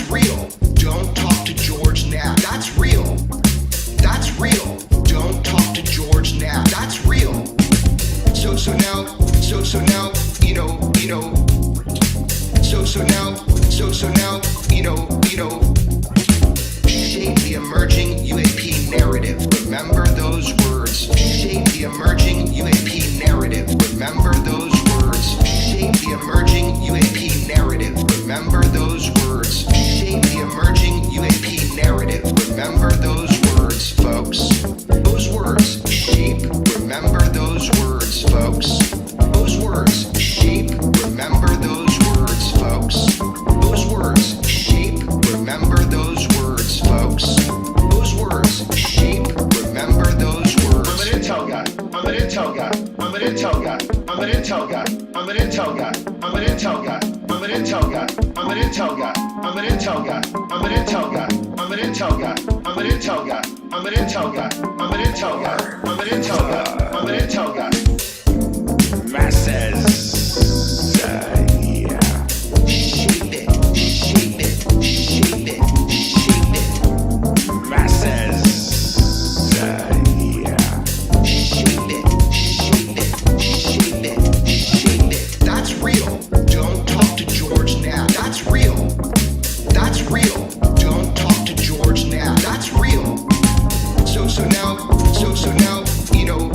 That's real. Don't talk to George Knapp. That's real. That's real. Don't talk to George Knapp. That's real. So now, you know, so now, shape the emerging UAP narrative. Remember those words. Shape the emerging UAP narrative. Remember those words. Shape the emerging UAP narrative. Remember those words. Shape the emerging UAP narrative. Remember those words, folks. Those words. Shape. Remember those words, folks. Those words. Shape. Remember those words, folks. Those words. Shape. Remember those words, folks. Those words. Shape. Remember those words. I'm an intel guy. I'm an intel guy. I'm an intel guy. I'm an intel guy. I'm an intel guy. I'm an intel guy. I'm an intel guy. I'm an intel guy. I'm an intel guy. I'm an intel guy. I'm an intel guy. I'm an intel guy. I'm an intel guy. I'm an intel guy. I'm an intel guy. I'm an intel guy. Masses. Yeah. Shape it. Shape it. Shape it. Shape it. Masses. Yeah. Shape it. Shape it. Shape it. Shape it. That's real. Don't talk to George Knapp. That's real. That's real. Don't talk to George Knapp. That's real. So now, you know, so now, you know.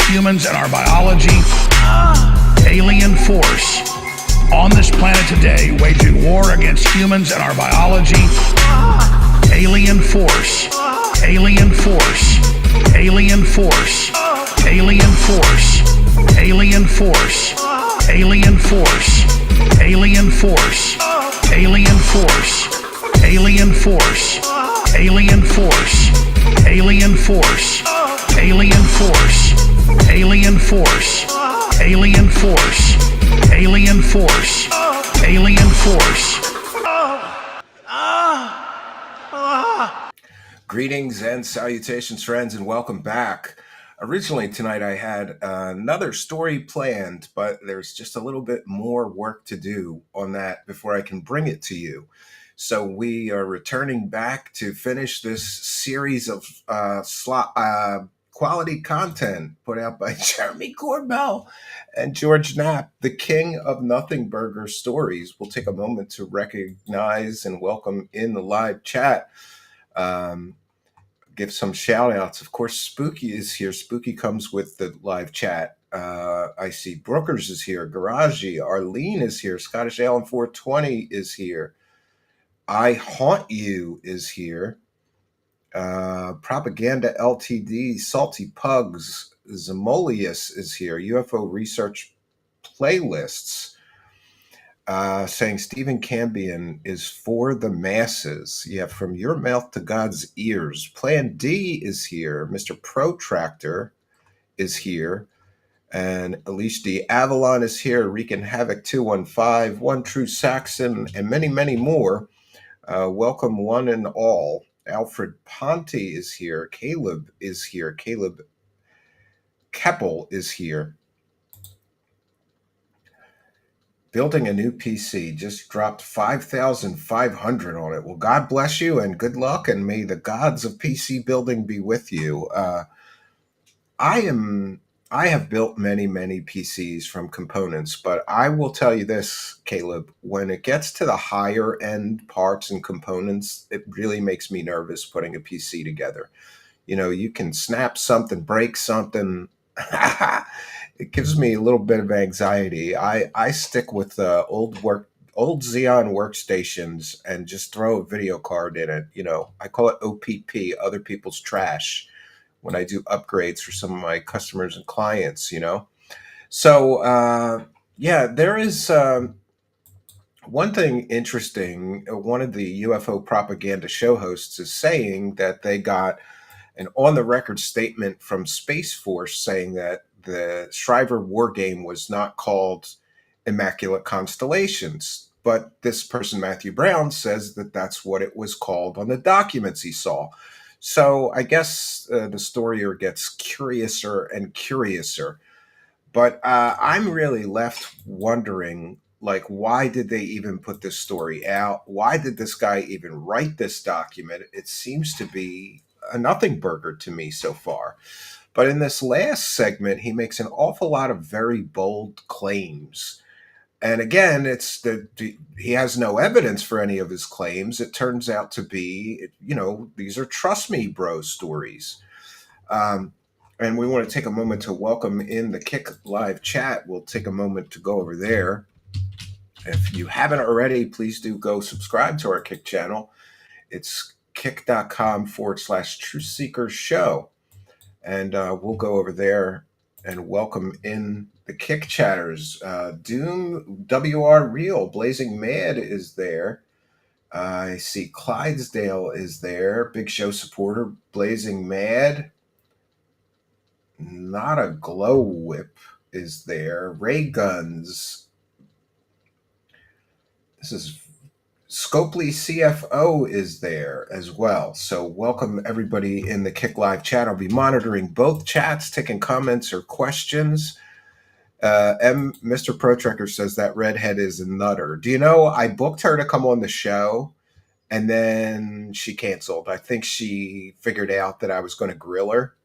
Humans and our biology. Alien force on this planet today, waging war against humans and our biology. Alien force. Alien force. Alien force. Alien force. Alien force. Alien force. Alien force. Alien force. Alien force. Alien force. Alien force. Alien force. Alien force. Alien force. Alien force. Alien force. Greetings and salutations, friends, and welcome back. Originally tonight I had another story planned, but there's just a little bit more work to do on that before I can bring it to you. So we are returning back to finish this series of quality content put out by Jeremy Corbell and George Knapp, the king of Nothing Burger Stories. We'll take a moment to recognize and welcome in the live chat. Give some shout outs. Of course, Spooky is here. Spooky comes with the live chat. I see Brookers is here. Garagey, Arlene is here. Scottish Allen 420 is here. I Haunt You is here. Propaganda LTD, Salty Pugs, Zamolius is here. UFO Research Playlists, saying Stephen Cambion is for the masses. Yeah, from your mouth to God's ears. Plan D is here. Mr. Protractor is here. And Alicia the Avalon is here, Wreaking Havoc 215, One True Saxon, and many, many more. Welcome one and all. Alfred Ponte is here. Caleb is here. Caleb Keppel is here. Building a new PC, just dropped 5,500 on it. Well, God bless you and good luck, and may the gods of PC building be with you. I have built many, many PCs from components, but I will tell you this, Caleb, when it gets to the higher end parts and components, it really makes me nervous putting a PC together. You know, you can snap something, break something. It gives me a little bit of anxiety. I stick with old Xeon workstations and just throw a video card in it. You know, I call it OPP, other people's trash, when I do upgrades for some of my customers and clients, you know. So, yeah, there is one thing interesting. One of the UFO propaganda show hosts is saying that they got an on the record statement from Space Force saying that the Shriver war game was not called Immaculate Constellations. But this person, Matthew Brown, says that that's what it was called on the documents he saw. So I guess the story gets curiouser and curiouser. But I'm really left wondering, like, why did they even put this story out? Why did this guy even write this document? It seems to be a nothing burger to me so far. But in this last segment, he makes an awful lot of very bold claims. And again, he has no evidence for any of his claims. It turns out to be, you know, these are trust me, bro stories. And we want to take a moment to welcome in the Kick live chat. We'll take a moment to go over there. If you haven't already, please do go subscribe to our Kick channel. It's kick.com/Truth Seekers Show. And we'll go over there and welcome in the Kick chatters. Doom WR Real, Blazing Mad is there. I see Clydesdale is there. Big Show supporter, Blazing Mad. Not a Glow Whip is there. Ray Guns. This is Scopely CFO is there as well. So welcome everybody in the Kick Live chat. I'll be monitoring both chats, taking comments or questions. Mr. Pro Trekker says that redhead is a nutter. Do you know, I booked her to come on the show and then she canceled. I think she figured out that I was going to grill her.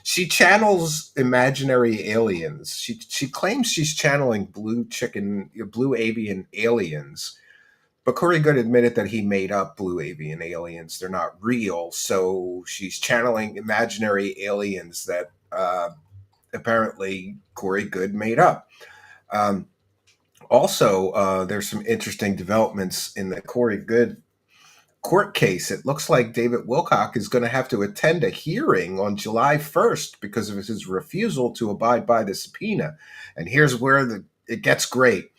She channels imaginary aliens. She claims she's channeling blue avian aliens. But Corey Good admitted that he made up blue avian aliens. They're not real. So she's channeling imaginary aliens that apparently Corey Good made up. Also, there's some interesting developments in the Corey Good court case. It looks like David Wilcock is going to have to attend a hearing on July 1st because of his refusal to abide by the subpoena. And here's where it gets great.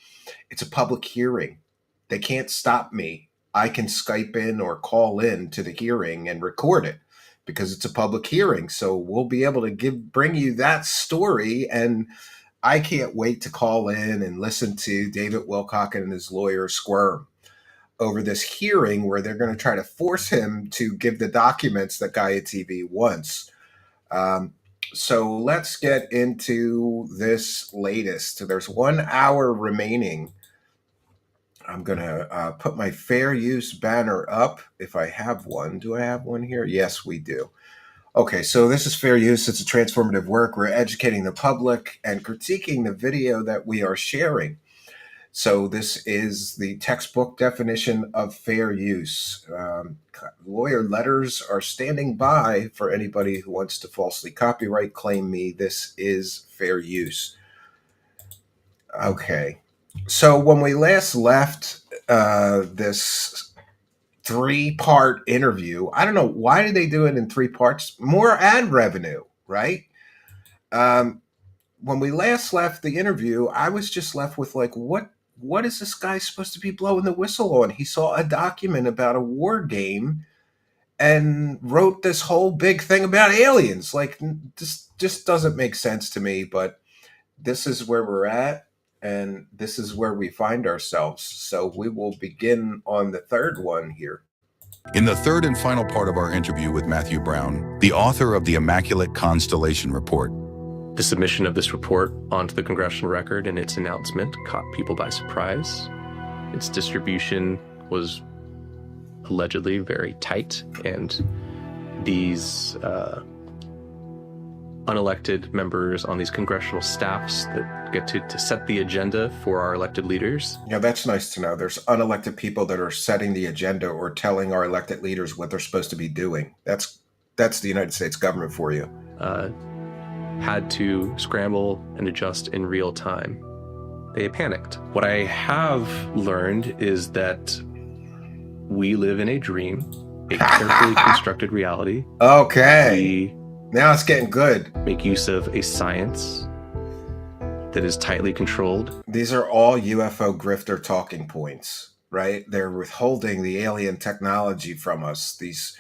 It's a public hearing. They can't stop me. I can Skype in or call in to the hearing and record it because it's a public hearing. So we'll be able to bring you that story. And I can't wait to call in and listen to David Wilcock and his lawyer squirm over this hearing where they're going to try to force him to give the documents that Gaia TV wants. So let's get into this latest. There's 1 hour remaining. I'm going to put my fair use banner up if I have one. Do I have one here? Yes, we do. Okay, so this is fair use. It's a transformative work. We're educating the public and critiquing the video that we are sharing. So this is the textbook definition of fair use. Lawyer letters are standing by for anybody who wants to falsely copyright claim me. This is fair use. Okay. So when we last left this 3-part interview, I don't know, why did they do it in 3 parts? More ad revenue, right? When we last left the interview, I was just left with like, what is this guy supposed to be blowing the whistle on? He saw a document about a war game and wrote this whole big thing about aliens. Like, this just doesn't make sense to me, but this is where we're at, and this is where we find ourselves. So we will begin on the third one here. In the third and final part of our interview with Matthew Brown, the author of the Immaculate Constellation Report. The submission of this report onto the congressional record and its announcement caught people by surprise. Its distribution was allegedly very tight, and these unelected members on these congressional staffs that get to set the agenda for our elected leaders. Yeah, that's nice to know. There's unelected people that are setting the agenda or telling our elected leaders what they're supposed to be doing. That's the United States government for you. Had to scramble and adjust in real time. They panicked. What I have learned is that we live in a dream, a carefully constructed reality. Okay. Now it's getting good. Make use of a science that is tightly controlled. These are all UFO grifter talking points, right? They're withholding the alien technology from us. These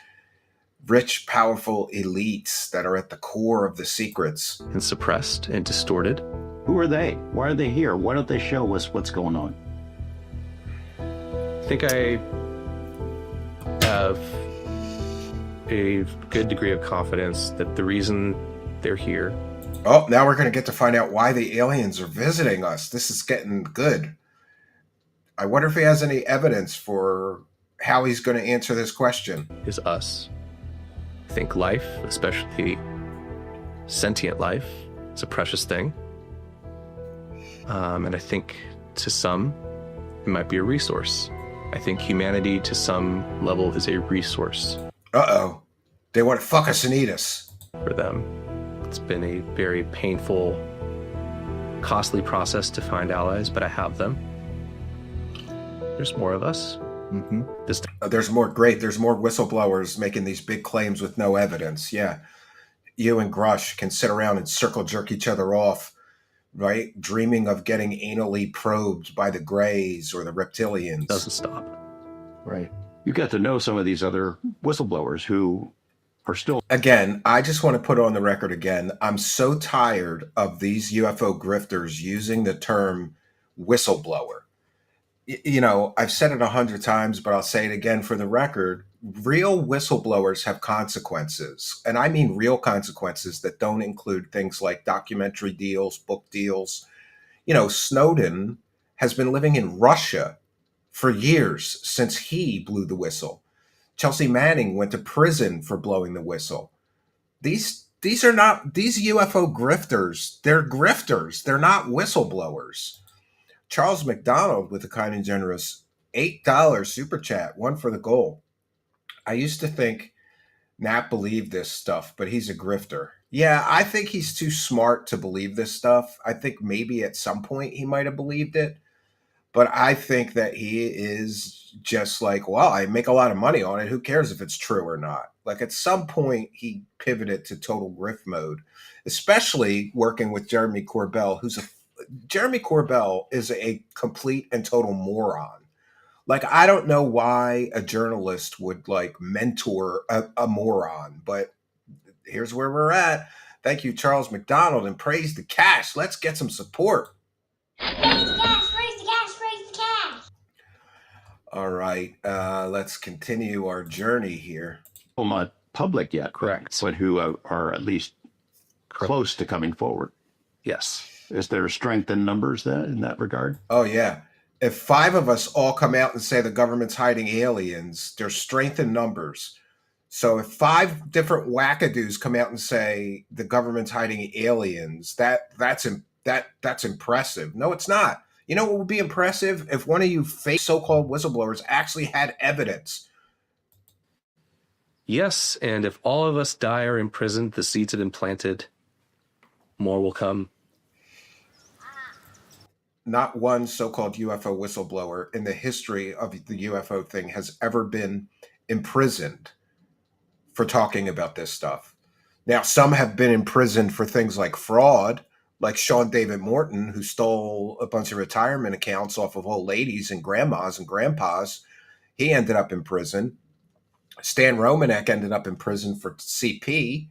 rich, powerful elites that are at the core of the secrets. And suppressed and distorted. Who are they? Why are they here? Why don't they show us what's going on? I think I have a good degree of confidence that the reason they're here. Oh, now we're going to get to find out why the aliens are visiting us. This is getting good. I wonder if he has any evidence for how he's going to answer this question. Is us. I think life, especially sentient life, is a precious thing. And I think to some, it might be a resource. I think humanity to some level is a resource. Uh-oh. They want to fuck us and eat us. For them. It's been a very painful, costly process to find allies, but I have them. There's more of us. Mm-hmm. There's more whistleblowers making these big claims with no evidence. Yeah. You and Grush can sit around and circle jerk each other off, right? Dreaming of getting anally probed by the Greys or the reptilians. Doesn't stop. Right. You got to know some of these other whistleblowers who are still... Again, I just want to put on the record again, I'm so tired of these UFO grifters using the term whistleblower. You know, I've said it 100 times, but I'll say it again for the record. Real whistleblowers have consequences. And I mean real consequences that don't include things like documentary deals, book deals. You know, Snowden has been living in Russia for years since he blew the whistle. Chelsea Manning went to prison for blowing the whistle. These UFO grifters. They're grifters. They're not whistleblowers. Charles McDonald with a kind and generous $8 super chat, one for the goal. I used to think Knapp believed this stuff, but he's a grifter. Yeah, I think he's too smart to believe this stuff. I think maybe at some point he might have believed it, but I think that he is just like, well, I make a lot of money on it. Who cares if it's true or not? Like at some point he pivoted to total grift mode, especially working with Jeremy Corbell, Jeremy Corbell is a complete and total moron. Like, I don't know why a journalist would like mentor a moron, but here's where we're at. Thank you, Charles McDonald, and praise the cash. Let's get some support. Praise the cash, praise the cash, praise the cash. All right, let's continue our journey here. Well, not public yet. Correct. But who are at least close to coming forward. Yes. Is there strength in numbers then in that regard? Oh, yeah. If 5 of us all come out and say the government's hiding aliens, there's strength in numbers. So if 5 different wackadoos come out and say the government's hiding aliens, that's impressive. No, it's not. You know what would be impressive? If one of you fake so-called whistleblowers actually had evidence. Yes, and if all of us die or imprisoned, the seeds have been planted, more will come. Not one so-called UFO whistleblower in the history of the UFO thing has ever been imprisoned for talking about this stuff. Now, some have been imprisoned for things like fraud, like Sean David Morton, who stole a bunch of retirement accounts off of old ladies and grandmas and grandpas. He ended up in prison. Stan Romanek ended up in prison for CP,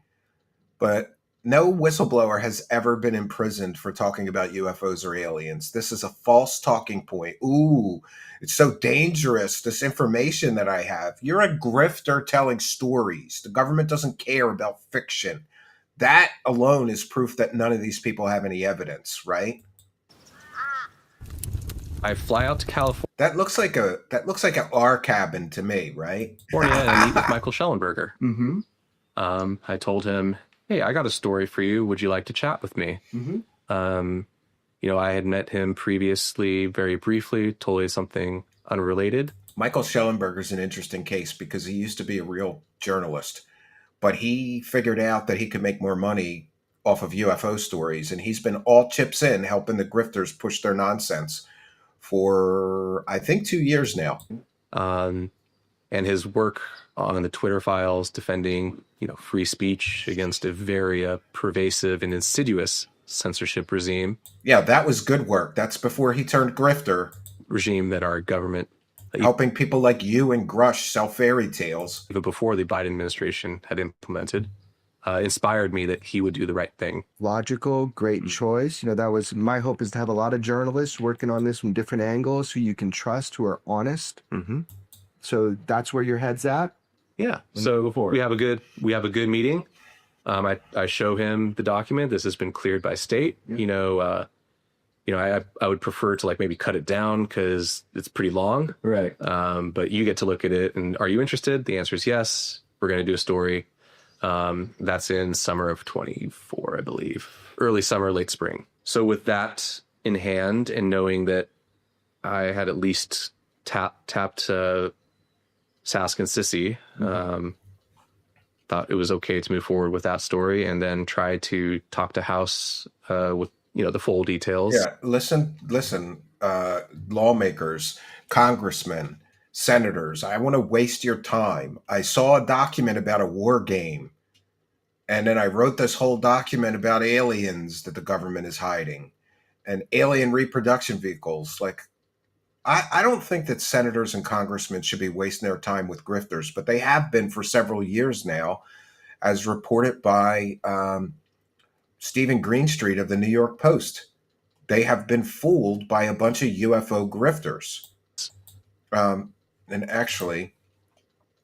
but no whistleblower has ever been imprisoned for talking about UFOs or aliens. This is a false talking point. Ooh, it's so dangerous, this information that I have. You're a grifter telling stories. The government doesn't care about fiction. That alone is proof that none of these people have any evidence, right? I fly out to California That looks like an R cabin to me, right? and meet with Michael Schellenberger. Mm-hmm. I told him, "Hey, I got a story for you. Would you like to chat with me?" Mm-hmm. I had met him previously, very briefly, totally something unrelated. Michael Schellenberger's an interesting case because he used to be a real journalist, but he figured out that he could make more money off of UFO stories, and he's been all chips in helping the grifters push their nonsense for, I think, 2 years now. And his work on the Twitter files defending, free speech against a very pervasive and insidious censorship regime. Yeah, that was good work. That's before he turned grifter. Regime that our government, helping people like you and Grush sell fairy tales, even before the Biden administration had implemented, inspired me that he would do the right thing. Logical, great choice. That was my hope, is to have a lot of journalists working on this from different angles who you can trust, who are honest. Mm-hmm. So that's where your head's at. Yeah. So we have a good meeting. I show him the document. This has been cleared by state. Yeah. I would prefer to maybe cut it down because it's pretty long. Right. But you get to look at it, and are you interested? The answer is yes. We're going to do a story. That's in summer of 24, I believe. Early summer, late spring. So with that in hand, and knowing that I had at least tapped Sask and Sissy, thought it was okay to move forward with that story, and then try to talk to House with the full details. Yeah, listen, lawmakers, congressmen, senators, I want to waste your time. I saw a document about a war game, and then I wrote this whole document about aliens that the government is hiding and alien reproduction vehicles. I don't think that senators and congressmen should be wasting their time with grifters, but they have been for several years now, as reported by Stephen Greenstreet of the New York Post. They have been fooled by a bunch of UFO grifters. And actually,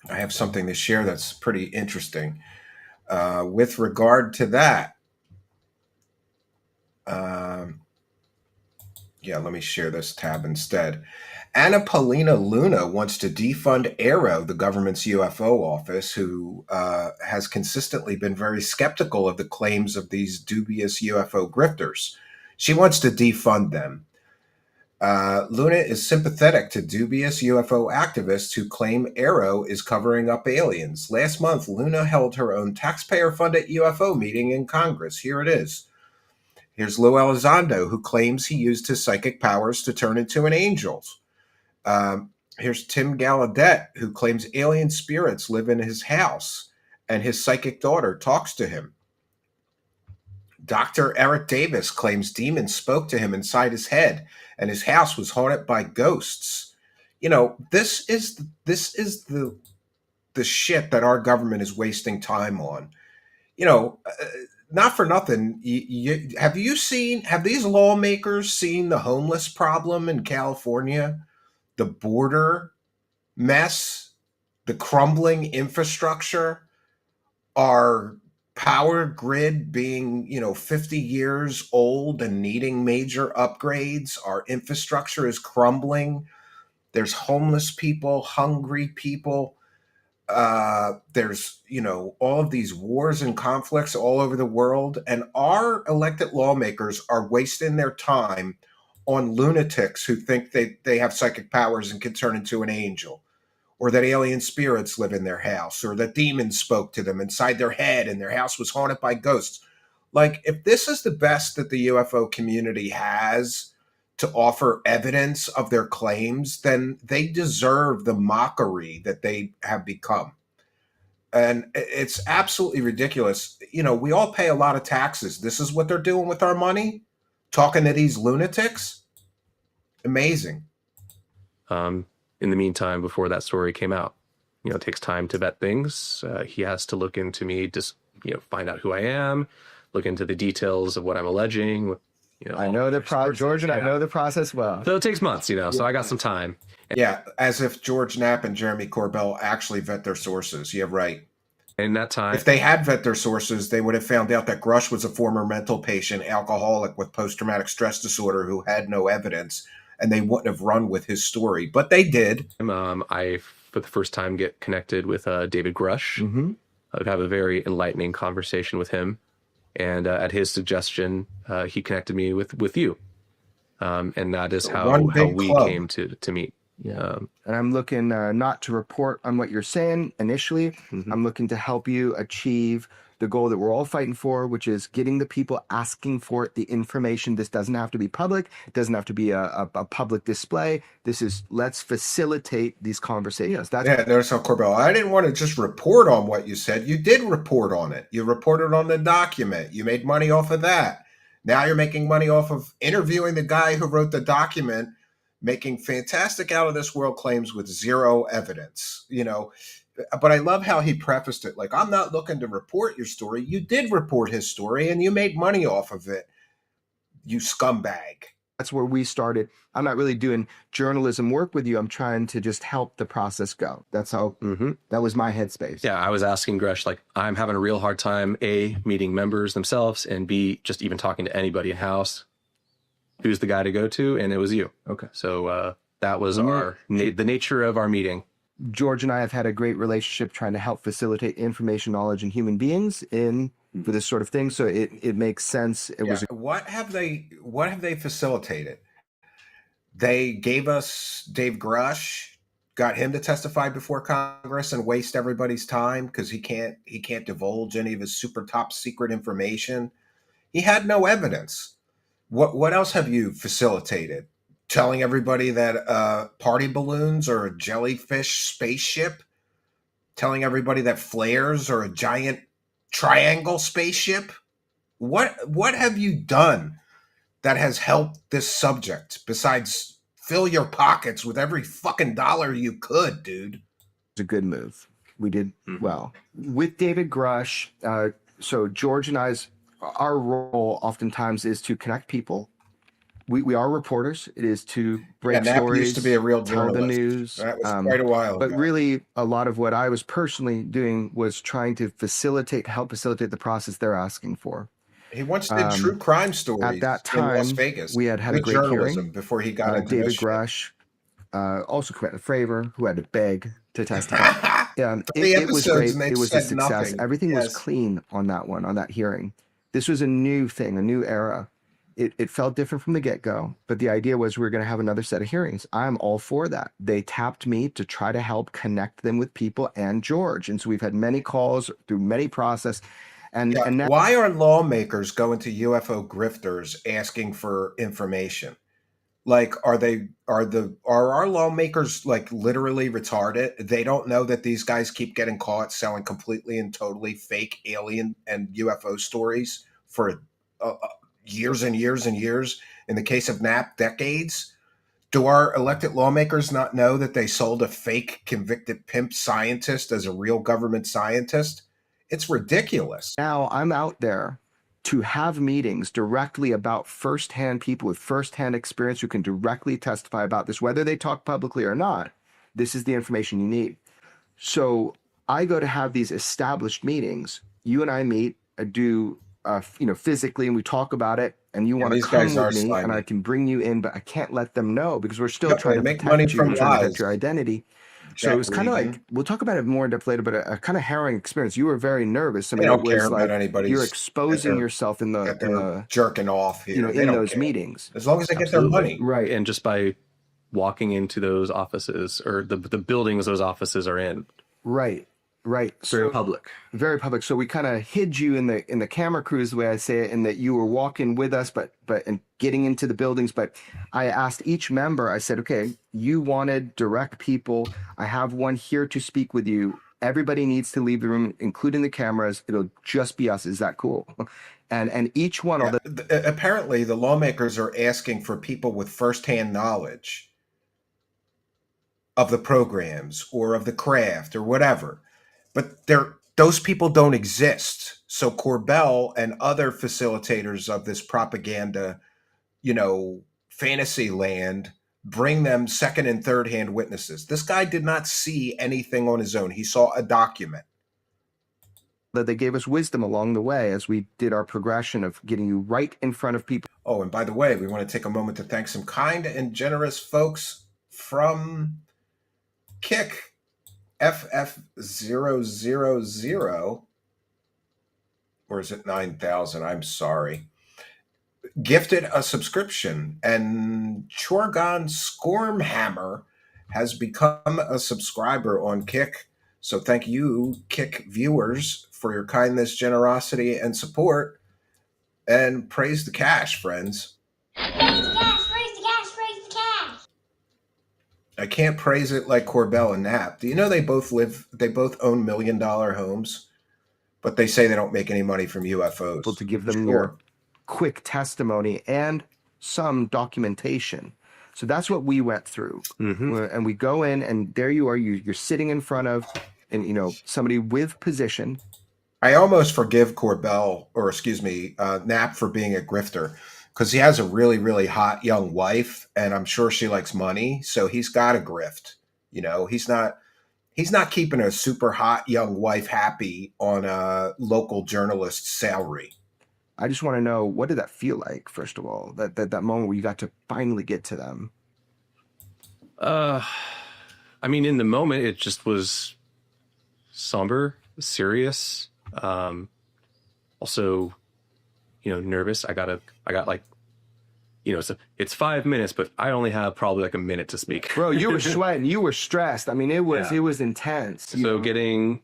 I have something to share that's pretty interesting. With regard to that, let me share this tab instead. Anna Paulina Luna wants to defund AARO, the government's UFO office, who has consistently been very skeptical of the claims of these dubious UFO grifters. She wants to defund them. Luna is sympathetic to dubious UFO activists who claim AARO is covering up aliens. Last month, Luna held her own taxpayer-funded UFO meeting in Congress. Here it is. Here's Lou Elizondo, who claims he used his psychic powers to turn into an angel. Here's Tim Gallaudet, who claims alien spirits live in his house, and his psychic daughter talks to him. Dr. Eric Davis claims demons spoke to him inside his head, and his house was haunted by ghosts. This is the shit that our government is wasting time on. Not for nothing. Have these lawmakers seen the homeless problem in California? The border mess, the crumbling infrastructure, our power grid being, 50 years old and needing major upgrades. Our infrastructure is crumbling. There's homeless people, hungry people. There's, all of these wars and conflicts all over the world. And our elected lawmakers are wasting their time on lunatics who think they have psychic powers and can turn into an angel, or that alien spirits live in their house, or that demons spoke to them inside their head and their house was haunted by ghosts. If this is the best that the UFO community has to offer evidence of their claims, then they deserve the mockery that they have become. And it's absolutely ridiculous. We all pay a lot of taxes. This is what they're doing with our money? Talking to these lunatics? Amazing. In the meantime, before that story came out. it takes time to vet things. He has to look into me, just find out who I am, look into the details of what I'm alleging. I know George, and I know the process well. So it takes months, so I got some time. Yeah, as if George Knapp and Jeremy Corbell actually vet their sources. You're right. In that time, if they had vet their sources, they would have found out that Grush was a former mental patient, alcoholic with post-traumatic stress disorder who had no evidence, and they wouldn't have run with his story. But they did. I, for the first time, get connected with David Grush. Mm-hmm. I have a very enlightening conversation with him. And at his suggestion, he connected me with you. And that is how we came to meet. Yeah. And I'm looking not to report on what you're saying initially. Mm-hmm. I'm looking to help you achieve the goal that we're all fighting for, which is getting the people asking for it, the information. This doesn't have to be public. It doesn't have to be a public display. This is, let's facilitate these conversations. There's how Corbell. I didn't want to just report on what you said. You did report on it. You reported on the document. You made money off of that. Now you're making money off of interviewing the guy who wrote the document, making fantastic out of this world claims with zero evidence, But I love how he prefaced it like, I'm not looking to report your story. You did report his story and you made money off of it, you scumbag. That's where we started. I'm not really doing journalism work with you. I'm trying to just help the process go. That's how, that was my headspace. Yeah, I was asking Grush, I'm having a real hard time, A, meeting members themselves, and B, just even talking to anybody in-house. Who's the guy to go to? And it was you. Okay. So that was the nature of our meeting. George and I have had a great relationship trying to help facilitate information, knowledge, and human beings for this sort of thing. So it makes sense. What have they facilitated? They gave us Dave Grush, got him to testify before Congress and waste everybody's time because he can't divulge any of his super top secret information. He had no evidence. What else have you facilitated? Telling everybody that party balloons are a jellyfish spaceship? Telling everybody that flares are a giant triangle spaceship? What have you done that has helped this subject besides fill your pockets with every fucking dollar you could, dude? It's a good move. We did well. With David Grush, so George and our role oftentimes is to connect people. We are reporters. It is to break stories, used to be a real tell journalist. the news. That was quite a while but ago. really, a lot of what I was personally doing was trying to help facilitate the process they're asking for. He once did true crime stories at that time, in Las Vegas. We had a great hearing before he got into David this shit. Grush, also committed Fravor, who had to beg to testify. It was great. It was a success. Nothing. Everything was clean on that hearing. This was a new thing, a new era. It felt different from the get-go, but the idea was we were going to have another set of hearings. I'm all for that. They tapped me to try to help connect them with people and George. And so we've had many calls through many process. And now, why are lawmakers going to UFO grifters asking for information? Like, are our lawmakers like literally retarded? They don't know that these guys keep getting caught selling completely and totally fake alien and UFO stories for years and years and years. In the case of Knapp, decades. Do our elected lawmakers not know that they sold a fake convicted pimp scientist as a real government scientist? It's ridiculous. Now I'm out there to have meetings directly about firsthand people with firsthand experience who can directly testify about this, whether they talk publicly or not. This is the information you need. So I go to have these established meetings. You and I meet, do physically, and we talk about it, and you want to come with me, and I can bring you in, but I can't let them know because we're still trying to make protect money you from and trying to lies. protect your identity. So it was kind of like, we'll talk about it more in depth later, but a kind of harrowing experience. You were very nervous. I mean, don't it was care like about anybody. You're exposing yourself in the jerking off here. in those meetings. As long as they get their money. Right. And just by walking into those offices or the buildings those offices are in. Right. Very public. Very public. So we kind of hid you in the camera crews, the way I say it, in that you were walking with us, but and getting into the buildings. But I asked each member, I said, okay, you wanted direct people. I have one here to speak with you. Everybody needs to leave the room, including the cameras. It'll just be us. Is that cool? And each one, apparently the lawmakers are asking for people with firsthand knowledge. of the programs or of the craft or whatever. But those people don't exist. So Corbell and other facilitators of this propaganda, fantasy land, bring them second and third hand witnesses. This guy did not see anything on his own. He saw a document. That they gave us wisdom along the way as we did our progression of getting you right in front of people. Oh, and by the way, we want to take a moment to thank some kind and generous folks from Kick FF000, or is it 9,000? I'm sorry. Gifted a subscription, and Chorgon Scormhammer has become a subscriber on Kick. So thank you, Kick viewers, for your kindness, generosity, and support. And praise the cash, friends. Praise the cash, praise the cash, praise the cash. I can't praise it like Corbell and Knapp. Do you know they both own $1 million homes, but they say they don't make any money from UFOs? To give them your quick testimony and some documentation. So that's what we went through. And we go in, and there you are. You're sitting in front of, somebody with position. I almost forgive Corbell, or excuse me, Knapp, for being a grifter, because he has a really, really hot young wife, and I'm sure she likes money, so he's got a grift. He's not keeping a super hot young wife happy on a local journalist's salary. I just want to know, what did that feel like, first of all, that moment where you got to finally get to them? I mean, in the moment, it just was somber, serious. Also, nervous. I got like, it's 5 minutes, but I only have probably like a minute to speak. Bro, you were sweating. You were stressed. I mean, it was intense. So getting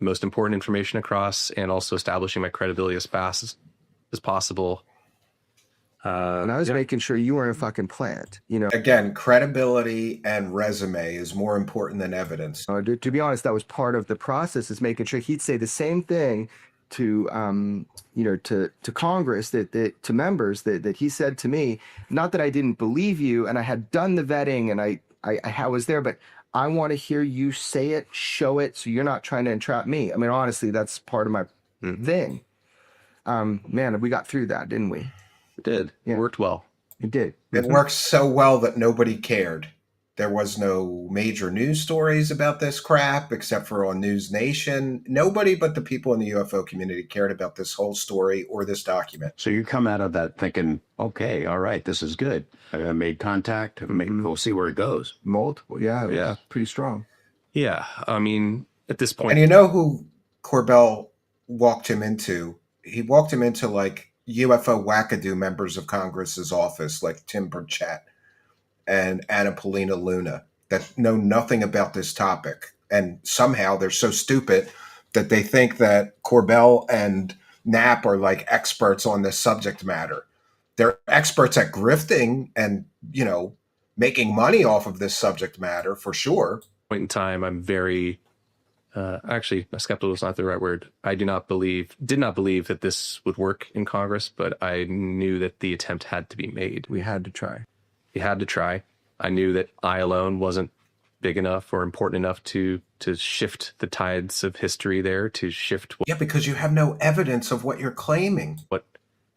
most important information across, and also establishing my credibility as fast as possible. And I was making sure you weren't a fucking plant, Again, credibility and resume is more important than evidence. To be honest, that was part of the process, is making sure he'd say the same thing to Congress, to members that he said to me. Not that I didn't believe you, and I had done the vetting, and I was there, but I want to hear you say it, show it, so you're not trying to entrap me. I mean, honestly, that's part of my thing. Man, we got through that, didn't we? It did. Yeah. It worked well. It did. It worked so well that nobody cared. There was no major news stories about this crap, except for on News Nation. Nobody but the people in the UFO community cared about this whole story or this document. So you come out of that thinking, okay, all right, this is good. I made contact. We'll see where it goes. Multiple. Yeah. Pretty strong. Yeah. I mean, at this point. And you know who Corbell walked him into? He walked him into like UFO wackadoo members of Congress's office, like Tim Burchett and Anna Paulina Luna, that know nothing about this topic. And somehow they're so stupid that they think that Corbell and Knapp are like experts on this subject matter. They're experts at grifting and, making money off of this subject matter for sure. Point in time, I'm very, actually, skeptical is not the right word. I did not believe that this would work in Congress, but I knew that the attempt had to be made. We had to try. You had to try. I knew that I alone wasn't big enough or important enough to shift the tides of history there, to shift because you have no evidence of what you're claiming. What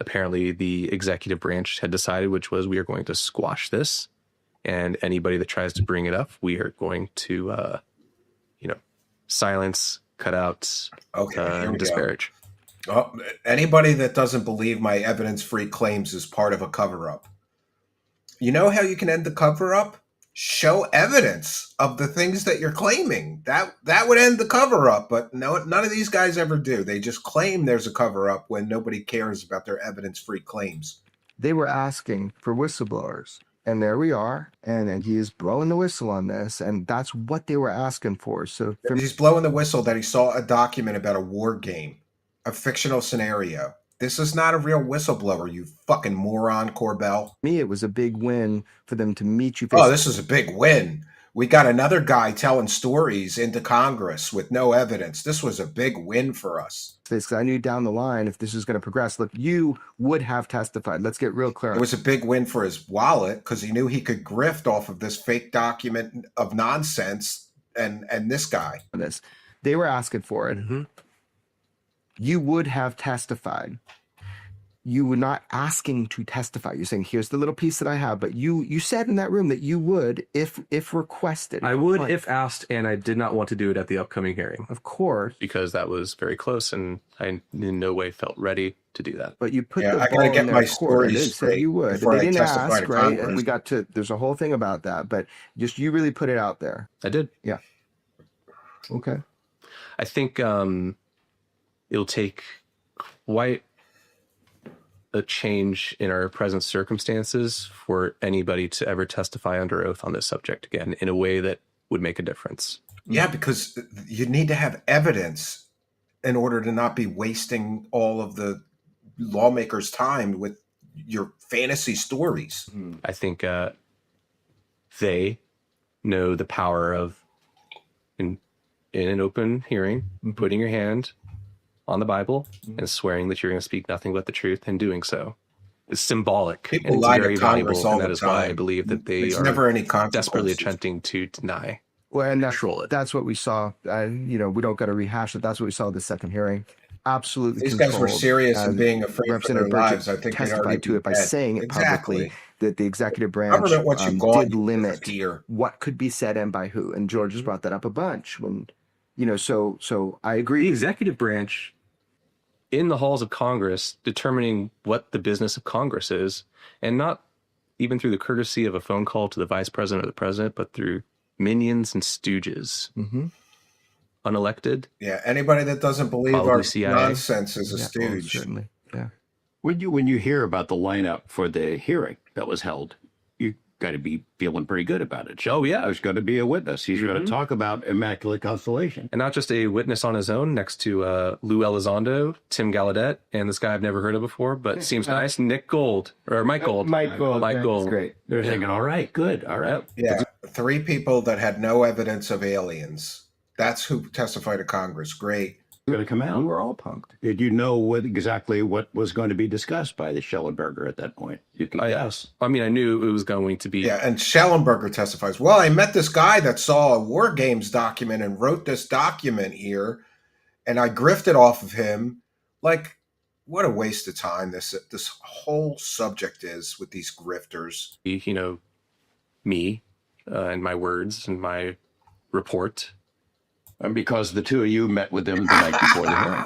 apparently the executive branch had decided, which was, we are going to squash this, and anybody that tries to bring it up, we are going to, silence, cut out, and disparage. Oh, anybody that doesn't believe my evidence-free claims is part of a cover-up. You know how you can end the cover-up? Show evidence of the things that you're claiming. That would end the cover-up, but no, none of these guys ever do. They just claim there's a cover-up when nobody cares about their evidence-free claims. They were asking for whistleblowers, and there we are, and he is blowing the whistle on this, and that's what they were asking for. So he's blowing the whistle that he saw a document about a war game, a fictional scenario. This is not a real whistleblower, you fucking moron, Corbell. Me, it was a big win for them to meet you. Oh, this is a big win. We got another guy telling stories into Congress with no evidence. This was a big win for us. Because I knew down the line, if this is going to progress, look, you would have testified. Let's get real clear. It was a big win for his wallet because he knew he could grift off of this fake document of nonsense and this guy. This. They were asking for it. Mhm. You would have testified. You were not asking to testify. You're saying, here's the little piece that I have. But you said in that room that you would if requested. I would Fine. if asked, and I did not want to do it at the upcoming hearing Of course. because that was very close, and I in no way felt ready to do that. But you put Yeah, the I gotta ball get in their my court story and it said straight you would. before They I didn't testify ask, to right? Congress. And we got to, there's a whole thing about that, but just you really put it out there. I did. Yeah. Okay. I think it'll take quite a change in our present circumstances for anybody to ever testify under oath on this subject again in a way that would make a difference. Yeah, because you need to have evidence in order to not be wasting all of the lawmakers' time with your fantasy stories. I think they know the power of in an open hearing, putting your hand on the Bible and swearing that you're going to speak nothing but the truth, and doing so is symbolic. People and it's lie to very Congress valuable, all and that the is why I time. believe that they There's are never any desperately consequences. attempting to deny. Well, and Control it. that's what we saw. We don't got to rehash it. That's what we saw the second hearing. Absolutely. These guys were controlled. serious and As being afraid for their Representative Burchett lives. I think they'd already testified to be it by dead. saying it Exactly. publicly that the executive branch Government wants you gone, did you limit disappear. what could be said and by who. And George has brought that up a bunch. When so I agree. The executive branch in the halls of Congress determining what the business of Congress is, and not even through the courtesy of a phone call to the vice president or the president, but through minions and stooges. Mm-hmm. Unelected. Yeah, anybody that doesn't believe Probably our CIA. nonsense is a Yeah, stooge. certainly. Yeah. When you hear about the lineup for the hearing that was held, you got to be feeling pretty good about it. Oh, yeah. There's going to be a witness. He's going to talk about Immaculate Constellation. And not just a witness on his own next to Lou Elizondo, Tim Gallaudet, and this guy I've never heard of before, but seems nice, Nick Gold, or Mike Gold. Mike Gold. Mike That's Gold. great. They're thinking, all right, good, all right. Yeah, 3 people that had no evidence of aliens. That's who testified to Congress. Great. Going to come out. And we're all punked. Did you know exactly what was going to be discussed by the Schellenberger at that point? You can guess. I mean, I knew it was going to be. Yeah, and Schellenberger testifies, well, I met this guy that saw a War Games document and wrote this document here, and I grifted off of him. Like, what a waste of time this whole subject is with these grifters. Me and my words and my report. And because the two of you met with them the night before the hearing.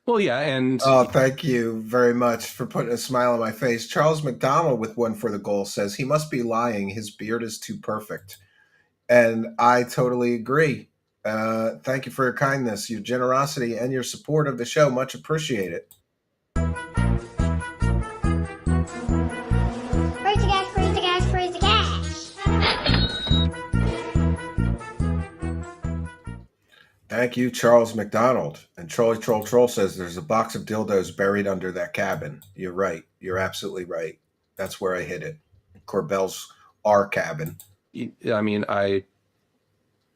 Well, yeah, and Oh, thank you very much for putting a smile on my face. Charles McDonald with one for the goal says he must be lying. His beard is too perfect. And I totally agree. Thank you for your kindness, your generosity, and your support of the show. Much appreciated. Praise the gas, praise the gas, praise the gas. Thank you, Charles McDonald. And Troll says there's a box of dildos buried under that cabin. You're right. You're absolutely right. That's where I hid it. Corbell's our cabin. I mean, I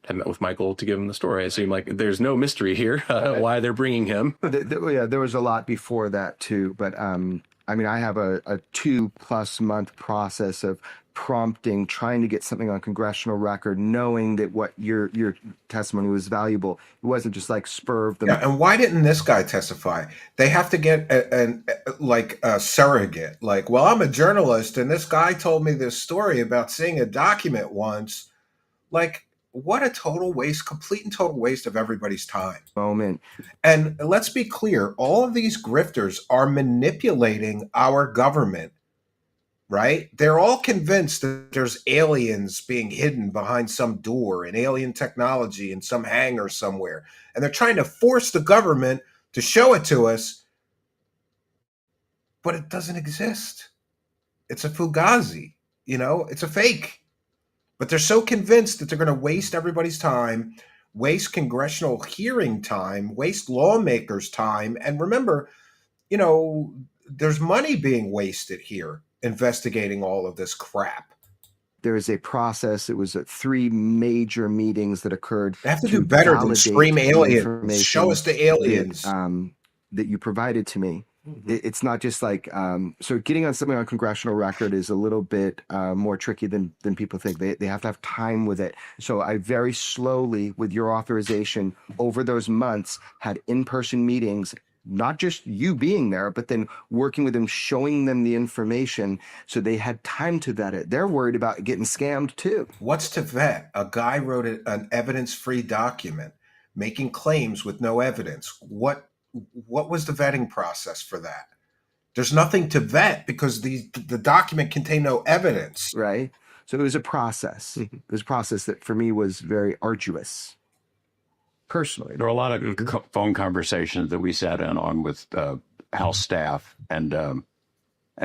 had met with Michael to give him the story. It seemed like there's no mystery here why they're bringing him. Yeah, there was a lot before that too, but I mean, I have a 2+ month process of prompting, trying to get something on congressional record, knowing that what your testimony was valuable. It wasn't just like spur of the. Yeah, and why didn't this guy testify? They have to get a surrogate. Like, well, I'm a journalist, and this guy told me this story about seeing a document once. Like, what a total waste, complete and total waste of everybody's time. moment. And let's be clear, all of these grifters are manipulating our government, right? They're all convinced that there's aliens being hidden behind some door and alien technology in some hangar somewhere. And they're trying to force the government to show it to us, but it doesn't exist. It's a fugazi, it's a fake. But they're so convinced that they're going to waste everybody's time, waste congressional hearing time, waste lawmakers' time. And remember, there's money being wasted here investigating all of this crap. there is a process. It was 3 major meetings that occurred They have to to do better than validate scream the aliens. Show us the aliens. that you provided to me. It's not just like so getting on something on congressional record is a little bit more tricky than people think. They have to have time with it. So I very slowly, with your authorization, over those months, had in-person meetings, not just you being there, but then working with them, showing them the information so they had time to vet it. They're worried about getting scammed too. What's to vet? A guy wrote an evidence-free document making claims with no evidence. What was the vetting process for that? There's nothing to vet because the document contained no evidence. Right. So it was a process. It was a process that for me was very arduous. Personally, There were a lot of phone conversations that we sat in on with House staff, and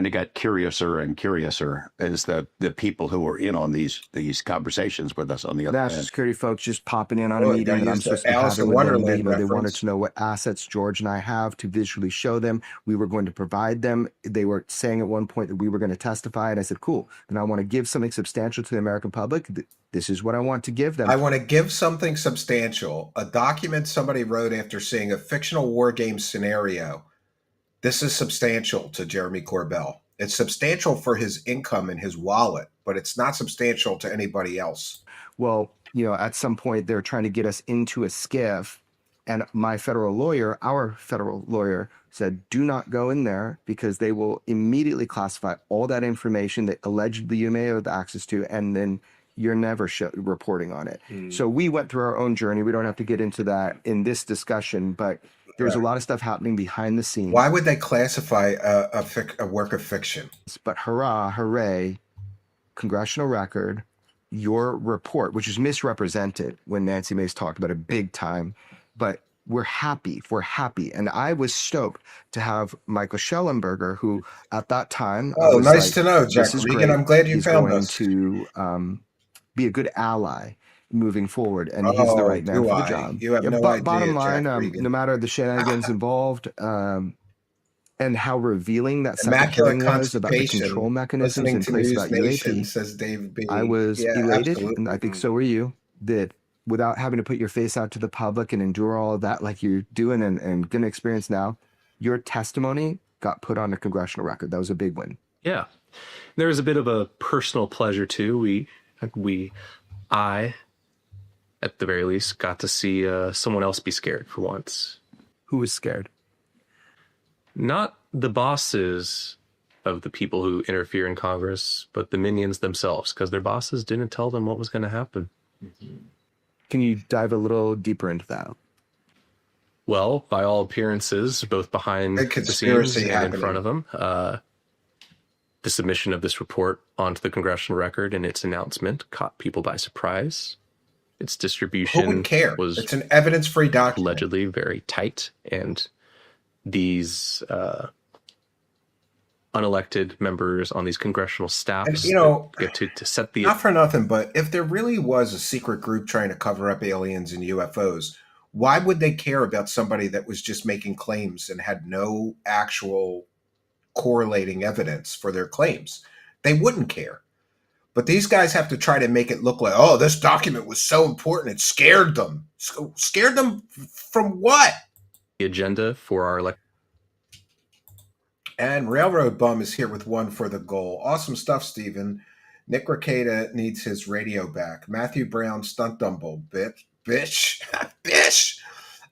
it got curiouser and curiouser as the people who were in on these conversations with us on the other national end. security folks just popping in on a meeting that I'm supposed to be Alice having in with them. Wonderland They wanted reference. to know what assets George and I have to visually show them. We were going to provide them. They were saying at one point that we were going to testify, and I said, "Cool." And I want to give something substantial to the American public. This is what I want to give them. I want to give something substantial. A document somebody wrote after seeing a fictional war game scenario. This is substantial to Jeremy Corbell. It's substantial for his income and his wallet, but it's not substantial to anybody else. Well, at some point they're trying to get us into a skiff, and our federal lawyer said, do not go in there because they will immediately classify all that information that allegedly you may have access to, and then you're never reporting on it. So we went through our own journey. We don't have to get into that in this discussion, but there's a lot of stuff happening behind the scenes. Why would they classify a work of fiction? But hooray, congressional record, your report, which is misrepresented when Nancy Mace talked about it big time, but we're happy. And I was stoked to have Michael Schellenberger, who at that time, Oh, was nice like, to know, Jack this is Regan. great. I'm glad you He's found going us. to be a good ally moving forward, and he's the right man for the job. You have no idea, Bottom line, Jack Regan. no matter the shenanigans involved, and how revealing that second Immaculate hearing was about the constipation. control mechanisms Listening in to place News about Nation, UAP, says Dave B. I was Yeah, elated, absolutely. and I think so were you, that without having to put your face out to the public and endure all of that like you're doing and going to experience now, your testimony got put on the congressional record. That was a big win. Yeah. There was a bit of a personal pleasure too. I, at the very least, got to see someone else be scared for once. Who was scared? Not the bosses of the people who interfere in Congress, but the minions themselves, because their bosses didn't tell them what was going to happen. Can you dive a little deeper into that? Well, by all appearances, both behind A the conspiracy scenes and happening. in front of them, the submission of this report onto the congressional record and its announcement caught people by surprise. Its distribution Who would care? was It's an evidence-free document. allegedly very tight, and these unelected members on these congressional staffs And, get to set the Not for nothing, but if there really was a secret group trying to cover up aliens and UFOs, why would they care about somebody that was just making claims and had no actual correlating evidence for their claims? They wouldn't care. But these guys have to try to make it look like, oh, this document was so important, it scared them. Scared them from what? agenda for our election. And Railroad Bum is here with one for the goal. Awesome stuff, Steven. Nick Ricada needs his radio back. Matthew Brown, stunt dumble. Bitch. Bitch.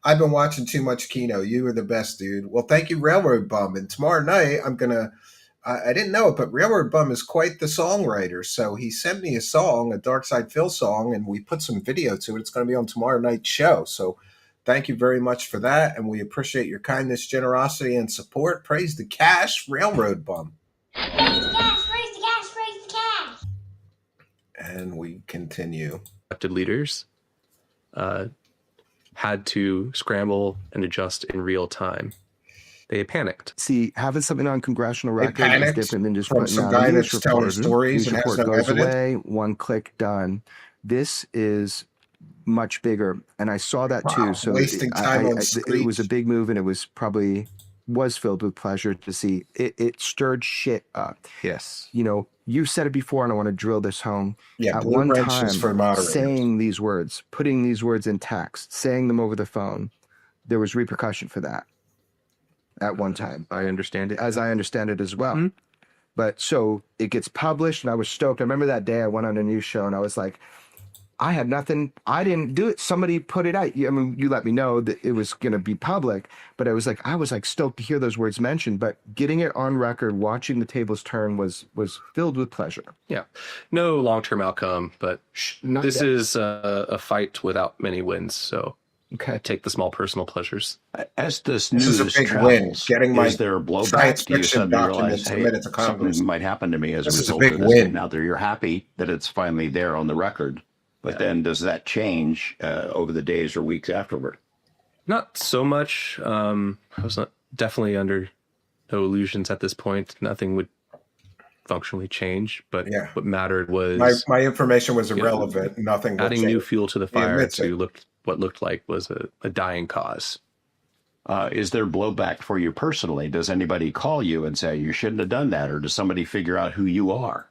I've been watching too much Kino. You are the best, dude. Well, thank you, Railroad Bum. And tomorrow night, I'm going to, I didn't know it, but Railroad Bum is quite the songwriter. So he sent me a song, a Dark Side Phil song, and we put some video to it. It's going to be on tomorrow night's show. So thank you very much for that, and we appreciate your kindness, generosity, and support. Praise the cash, Railroad Bum. Praise the cash, praise the cash, praise the cash. And we continue. Elected leaders had to scramble and adjust in real time. They panicked. See, having something on congressional They record is panicked different than just from putting some out guy a news that's telling report. stories News and has report no goes evidence. away, one click, done. This is much bigger, and I saw that too. Wow, So wasting time on it was a screech. big move, and it was probably was filled with pleasure to see. It stirred shit up. Yes. You know, you said it before, and I want to drill this home. Yeah, At blue one wrenches time, for moderators. saying these words, putting these words in text, saying them over the phone, there was repercussion for that at one time, I understand it. as I understand it as well. Mhm. But so it gets published, and I was stoked. I remember that day I went on a news show, and I was like, I had nothing. I didn't do it. Somebody put it out. I mean, you let me know that it was going to be public, but I was like stoked to hear those words mentioned. But getting it on record, watching the tables turn was filled with pleasure. Yeah. No long-term outcome, but Not this yet. is a fight without many wins. So Okay. take the small personal pleasures. As this This is news a big travels, win, getting my is there science blowback? Do you fiction suddenly document realize, hey, submitted to Congress? something might happen to me as This a is a result big of this? win. Now, you're happy that it's finally there on the record, but then does that change over the days or weeks afterward? Not so much. I was not definitely under no illusions at this point. Nothing would functionally change, but Yeah. what mattered was My information was know, irrelevant. Nothing will adding new change. fuel to the He fire admits to it. look what looked like was a dying cause. Is there blowback for you personally? Does anybody call you and say you shouldn't have done that, or does somebody figure out who you are?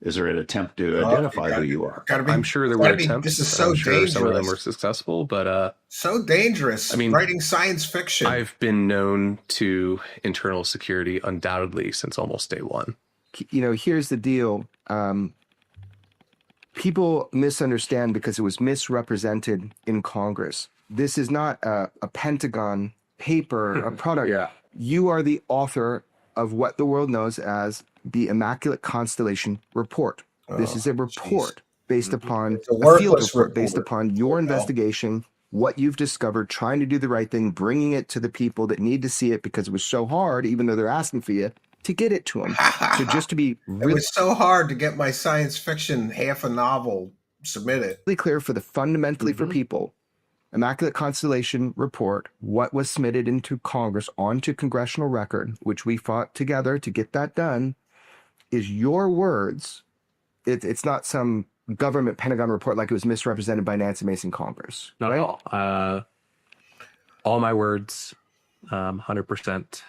Is there an attempt to identify who you are? Gotta be, I'm sure there gotta were be- attempts. This is so I'm sure dangerous. some of them were successful, but So dangerous. I mean, writing science fiction. I've been known to internal security undoubtedly since almost day one. You know, here's the deal. People misunderstand because it was misrepresented in Congress. This is not a Pentagon paper, a product. Yeah. You are the author of what the world knows as the Immaculate Constellation Report. This is a report based upon It's a a field worthless report based report. upon your Corbell. investigation, what you've discovered, trying to do the right thing, bringing it to the people that need to see it because it was so hard, even though they're asking for you, to get it to them. So just to be It really was so hard to get my science fiction half a novel submitted. clear for the fundamentally for people, Immaculate Constellation Report, what was submitted into Congress onto congressional record, which we fought together to get that done, is your words. It's not some government Pentagon report like it was misrepresented by Nancy Mason Congress. Not at all. All my words, 100%.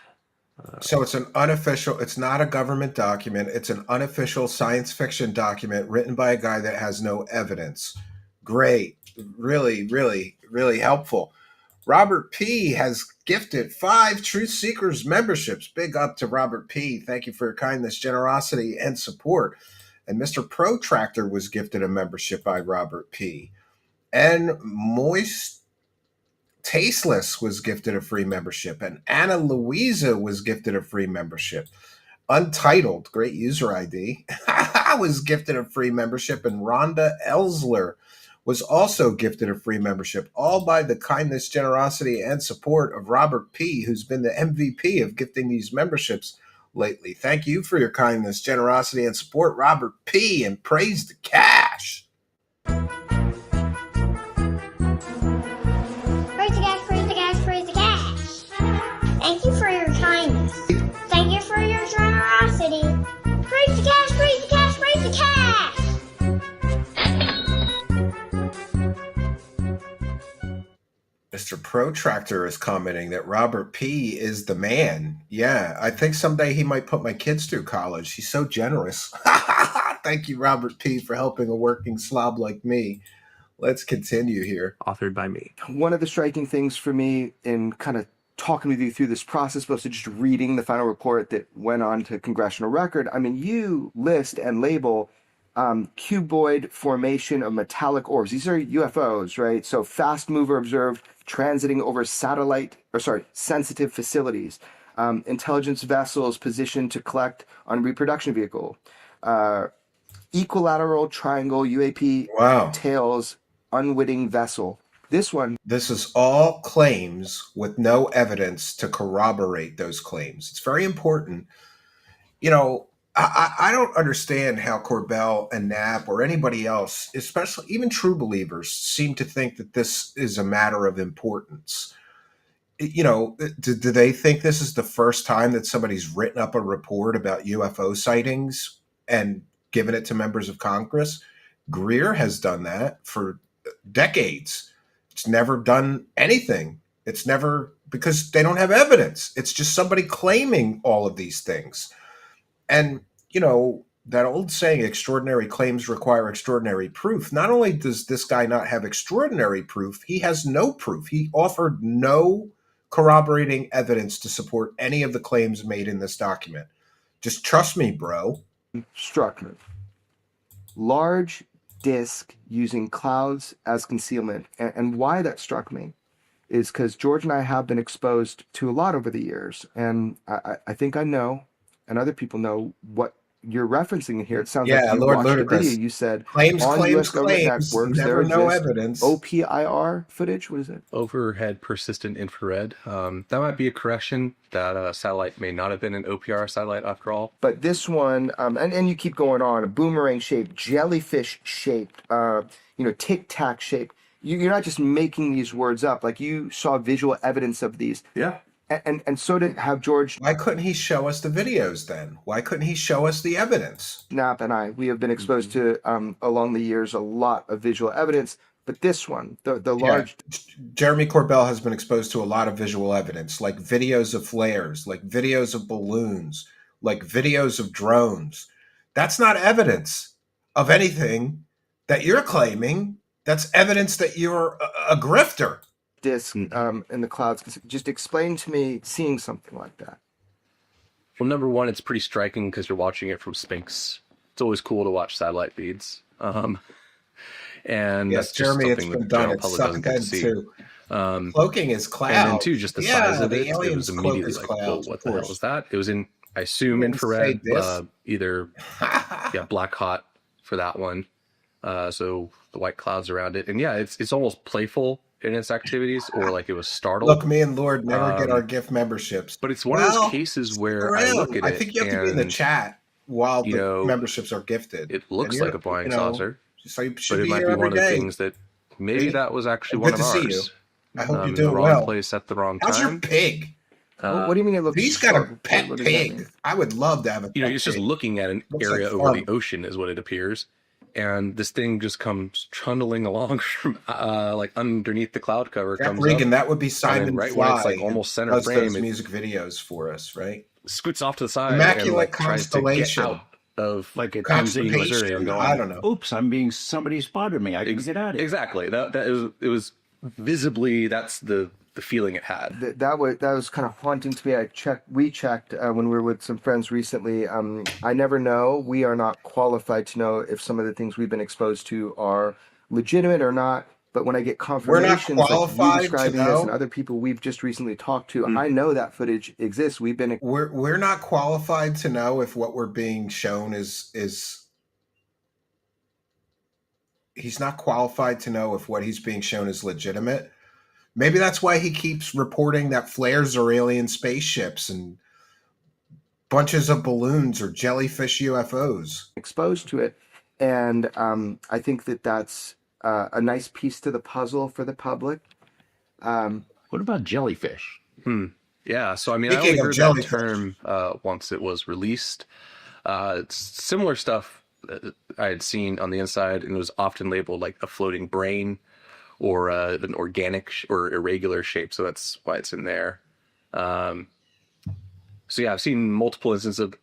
So it's an unofficial, it's not a government document. It's an unofficial science fiction document written by a guy that has no evidence. Great. Really, really, really helpful. Robert P. has gifted 5 Truth Seekers memberships. Big up to Robert P. Thank you for your kindness, generosity, and support. And Mr. Protractor was gifted a membership by Robert P. And Moist Tasteless was gifted a free membership, and Anna Louisa was gifted a free membership. Untitled, great user ID, was gifted a free membership, and Rhonda Elsler was also gifted a free membership, all by the kindness, generosity, and support of Robert P., who's been the MVP of gifting these memberships lately. Thank you for your kindness, generosity, and support, Robert P., and praise the cash. Praise the cash, praise the cash, praise the cash. Thank you for your kindness. Thank you for your generosity. Praise the cash, praise the cash, praise the cash. Mr. Protractor is commenting that Robert P. is the man. Yeah, I think someday he might put my kids through college. He's so generous. Thank you, Robert P., for helping a working slob like me. Let's continue here. Authored by me. One of the striking things for me in kind of talking with you through this process, but also just reading the final report that went on to congressional record, I mean, you list and label cuboid formation of metallic orbs. These are UFOs, right? So fast mover observed transiting over sensitive facilities. Intelligence vessels positioned to collect on reproduction vehicle. Equilateral triangle UAP Wow. tails unwitting vessel. This one, This is all claims with no evidence to corroborate those claims. It's very important. You know, I don't understand how Corbell and Knapp or anybody else, especially even true believers, seem to think that this is a matter of importance. You know, do they think this is the first time that somebody's written up a report about UFO sightings and given it to members of Congress? Greer has done that for decades. It's never done anything. It's never because they don't have evidence. It's just somebody claiming all of these things. And, you know, that old saying, extraordinary claims require extraordinary proof. Not only does this guy not have extraordinary proof, he has no proof. He offered no corroborating evidence to support any of the claims made in this document. Just trust me, bro. Struck me. Large disk using clouds as concealment. And why that struck me is because George and I have been exposed to a lot over the years. And I think I know, and other people know, what you're referencing here. It sounds like you Lord watched Ludicrous. a video. You said Claims, on claims, US government claims, networks never there no exists evidence. OPIR footage. What is it? Overhead persistent infrared. That might be a correction. That satellite may not have been an OPR satellite after all. But this one, and you keep going on, a boomerang shaped, jellyfish shaped, tic tac shaped. You're not just making these words up. Like, you saw visual evidence of these. Yeah. And so did have George Why couldn't he show us the videos then? Why couldn't he show us the evidence? Knapp and I. We have been exposed to, along the years, a lot of visual evidence. But this one, the large... Jeremy Corbell has been exposed to a lot of visual evidence, like videos of flares, like videos of balloons, like videos of drones. That's not evidence of anything that you're claiming. That's evidence that you're a grifter. Disk in the clouds. Just explain to me seeing something like that. Well, number one, it's pretty striking because you're watching it from space. It's always cool to watch satellite feeds. And Yes, that's just Jeremy, it's something been that the done. general It's public doesn't get to see. too. Cloaking is cloud. And then, too, just the size of the it, it was immediately like, whoa, what the hell is that? It was in, I assume, infrared, either black hot for that one. So the white clouds around it. And yeah, it's almost playful in its activities, or like it was startled. Look, me and Lord never get our gift memberships. But it's one of those cases where I look at it. I think you have to be in the chat while the memberships are gifted. It looks like a flying saucer. So you should but it be might here be every one of day. the things that maybe that was actually one of ours. Good to see you. I hope you're in doing the wrong well. place at the wrong time. How's your pig? What do you mean it looks? He's got a pet pig. I would love to have a pet it's just pig. looking at an area over the ocean is what it appears. And this thing just comes trundling along from like underneath the cloud cover. Comes Regan, up, that would be Simon right Fly. when it's like almost center does frame. Those music videos for us, right? Scoots off to the side Immaculate and like tries to get out of like it comes in Missouri and going, I don't know. Oops, somebody spotted me. I can get out of here. Exactly. It was visibly, that's the feeling it had. That was kind of haunting to me. We checked when we were with some friends recently. I never know. We are not qualified to know if some of the things we've been exposed to are legitimate or not. But when I get confirmations, we're not qualified like you describing to know. this and other people we've just recently talked to, I know that footage exists. We're not qualified to know if what we're being shown is. He's not qualified to know if what he's being shown is legitimate. Maybe that's why he keeps reporting that flares are alien spaceships and bunches of balloons or jellyfish UFOs. Exposed to it, and I think that's a nice piece to the puzzle for the public. What about jellyfish? Yeah, so I mean, I only heard that term once it was released. It's similar stuff I had seen on the inside, and it was often labeled like a floating brain or an organic or irregular shape, so that's why it's in there. So yeah, I've seen multiple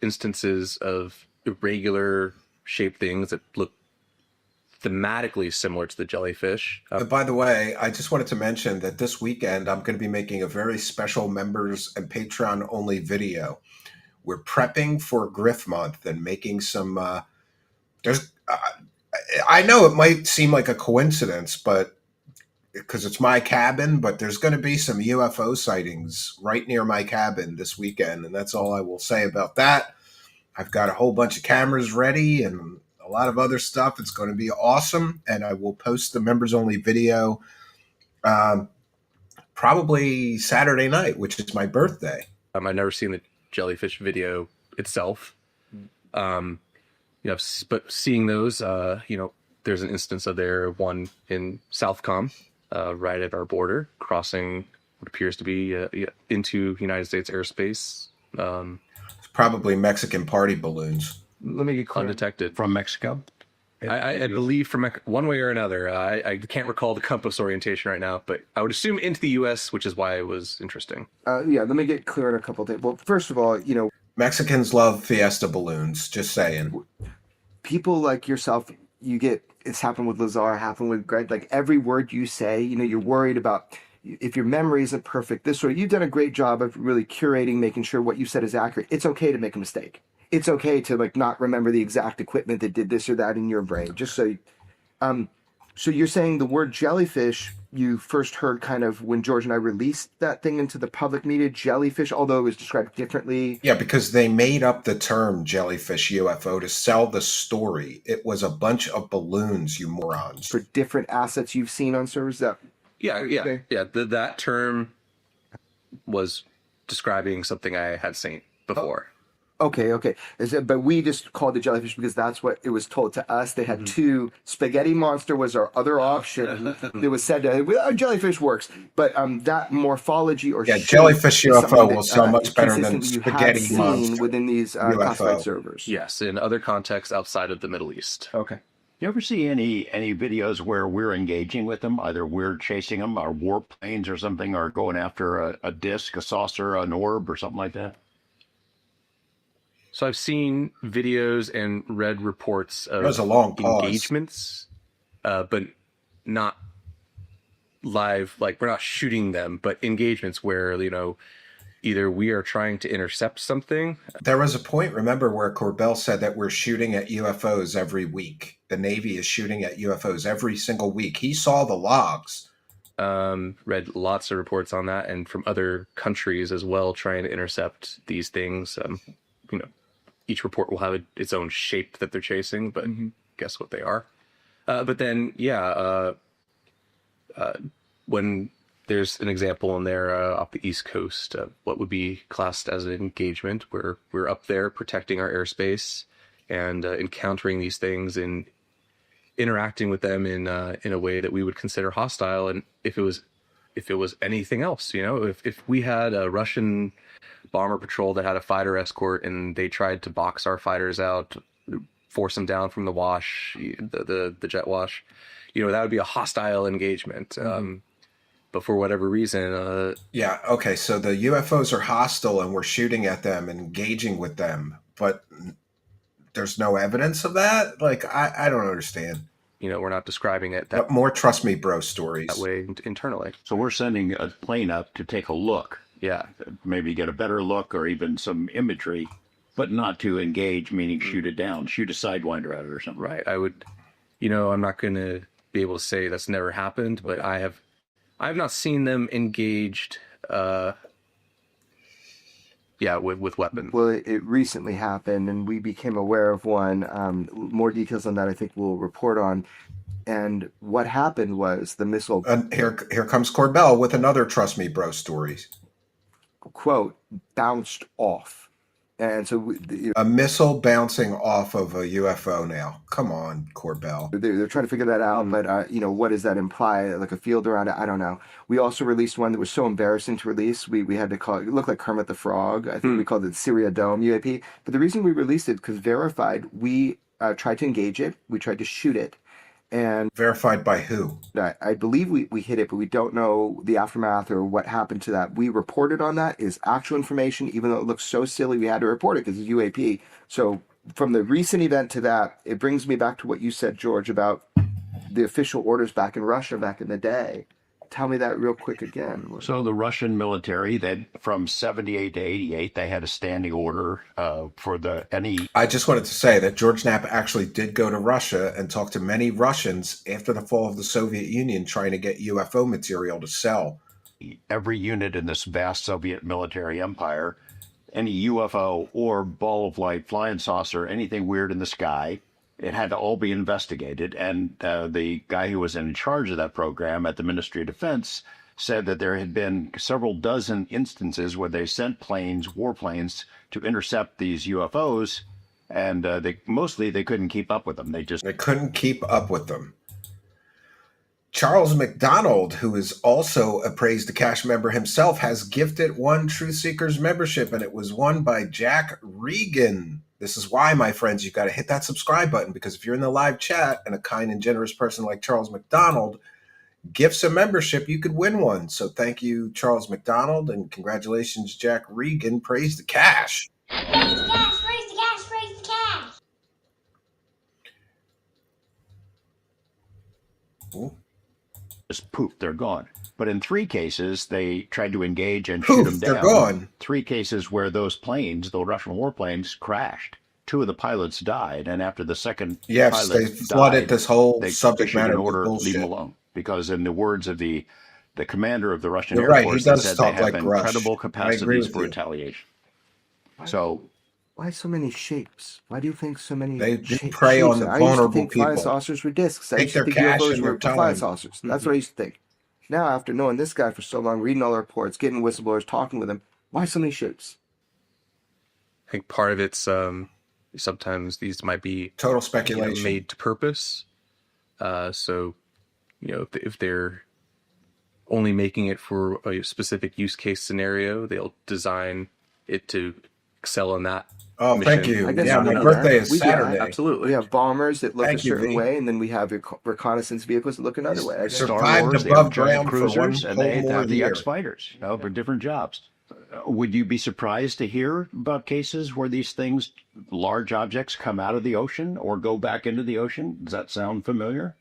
instances of irregular shaped things that look thematically similar to the jellyfish. By the way, I just wanted to mention that this weekend I'm going to be making a very special members and Patreon only video. We're prepping for Griff Month and making some. I know it might seem like a coincidence, but because it's my cabin, but there's going to be some UFO sightings right near my cabin this weekend, and that's all I will say about that. I've got a whole bunch of cameras ready and a lot of other stuff. It's going to be awesome, and I will post the members-only video probably Saturday night, which is my birthday. I've never seen the jellyfish video itself. But seeing those, there's an instance of one in Southcom, right at our border, crossing what appears to be into United States airspace. It's probably Mexican party balloons. Let me get clear. Undetected. From Mexico? I believe from one way or another. I can't recall the compass orientation right now, but I would assume into the U.S., which is why it was interesting. Yeah, let me get clear on a couple of things. Well, first of all, Mexicans love Fiesta balloons. Just saying. people like yourself, it's happened with Lazar, happened with Greg. Like every word you say, you're worried about if your memory isn't perfect. This sort of, you've done a great job of really curating, making sure what you said is accurate. It's okay to make a mistake. It's okay to like not remember the exact equipment that did this or that in your brain. So you're saying the word jellyfish you first heard kind of when George and I released that thing into the public media, jellyfish, although it was described differently. Yeah, because they made up the term jellyfish UFO to sell the story. It was a bunch of balloons, you morons. For different assets you've seen on servers that. Yeah. Okay. Yeah. That term was describing something I had seen before. Okay. But we just called it jellyfish because that's what it was told to us. They had two. Spaghetti monster was our other option. It was said jellyfish works, but that morphology or shape jellyfish is UFO something will sell much better than consistently you have spaghetti seen monster within these UFO. classified servers. Yes, in other contexts outside of the Middle East. Okay. You ever see any videos where we're engaging with them? Either we're chasing them, our warp planes or something, or going after a disc, a saucer, an orb, or something like that? So I've seen videos and read reports of was a long pause. engagements, but not live. Like we're not shooting them, but engagements where either we are trying to intercept something. There was a point, remember, where Corbell said that we're shooting at UFOs every week. The Navy is shooting at UFOs every single week. He saw the logs. Read lots of reports on that, and from other countries as well, trying to intercept these things. Each report will have its own shape that they're chasing, but guess what they are. But then, when there's an example in there off the East Coast, what would be classed as an engagement where we're up there protecting our airspace and encountering these things and interacting with them in a way that we would consider hostile. And if it was anything else, if we had a Russian bomber patrol that had a fighter escort and they tried to box our fighters out, force them down from the wash, the jet wash, that would be a hostile engagement. But for whatever reason, okay, so the UFOs are hostile and we're shooting at them and engaging with them, but there's no evidence of that? Like, I don't understand. We're not describing it that more trust me, bro stories. That way internally. So we're sending a plane up to take a look. Yeah. Maybe get a better look or even some imagery, but not to engage, meaning shoot it down, shoot a Sidewinder at it or something. Right. I would, I'm not going to be able to say that's never happened, but I have not seen them engaged, with weapons. Well, it recently happened, and we became aware of one. More details on that, I think, we'll report on. And what happened was the missile. And here comes Corbell with another trust me, bro stories. Quote, bounced off. And so a missile bouncing off of a UFO now. Come on, Corbell. They're trying to figure that out, but what does that imply? Like a field around it? I don't know. We also released one that was so embarrassing to release. We had to call it looked like Kermit the Frog. I think we called it Syria Dome UAP. But the reason we released it because verified. We tried to engage it. We tried to shoot it. And verified by who? I believe we hit it, but we don't know the aftermath or what happened to that. We reported on that is actual information, even though it looks so silly, we had to report it because it's UAP. So from the recent event to that, it brings me back to what you said, George, about the official orders back in Russia back in the day. Tell me that real quick again. So the Russian military, from 78 to 88, they had a standing order for any. I just wanted to say that George Knapp actually did go to Russia and talk to many Russians after the fall of the Soviet Union trying to get UFO material to sell. Every unit in this vast Soviet military empire, any UFO or ball of light, flying saucer, anything weird in the sky, it had to all be investigated. And the guy who was in charge of that program at the Ministry of Defense said that there had been several dozen instances where they sent warplanes, to intercept these UFOs. And they couldn't keep up with them. They couldn't keep up with them. Charles McDonald, who is also a Praise the Cash member himself, has gifted one Truth Seekers membership, and it was won by Jack Regan. This is why, my friends, you've got to hit that subscribe button, because if you're in the live chat and a kind and generous person like Charles McDonald gifts a membership, you could win one. So thank you, Charles McDonald, and congratulations, Jack Regan. Praise the cash. Praise the cash, praise the cash, praise the cash. Ooh. Just poof, they're gone. But in 3 cases, they tried to engage and shoot them Poof, down. they're gone. 3 cases where those planes, the Russian warplanes, crashed. 2 of the pilots died, and after the second Yes, pilot they flooded died, this whole they subject issued matter an with order, bullshit. leave them alone. Because in the words of the commander of the Russian You're Air right, Force, he does they said talk they have like Rush. incredible I agree capacities with for you. retaliation. So Why so many shapes? Why do you think so many They do shapes? prey on the I used to vulnerable think flying people. saucers were discs. I Take used to their think cash UFOs and were their flying time. saucers. That's what I used to think. Now, after knowing this guy for so long, reading all the reports, getting whistleblowers, talking with him, why so many shapes? I think part of it's sometimes these might be Total speculation. made to purpose. So, if they're only making it for a specific use case scenario, they'll design it to excel in that. Oh, mission. thank you. I guess Yeah, we my do birthday that. is We do that. Saturday. Absolutely. We have bombers that look Thank a you, certain V. way, and then we have reconnaissance vehicles that look another way. I guess. Sure. Star Survived Wars, they above have giant ground for one cruisers, and they whole more have the year. X-Fighters, for different jobs. Would you be surprised to hear about cases where these things, large objects, come out of the ocean or go back into the ocean? Does that sound familiar?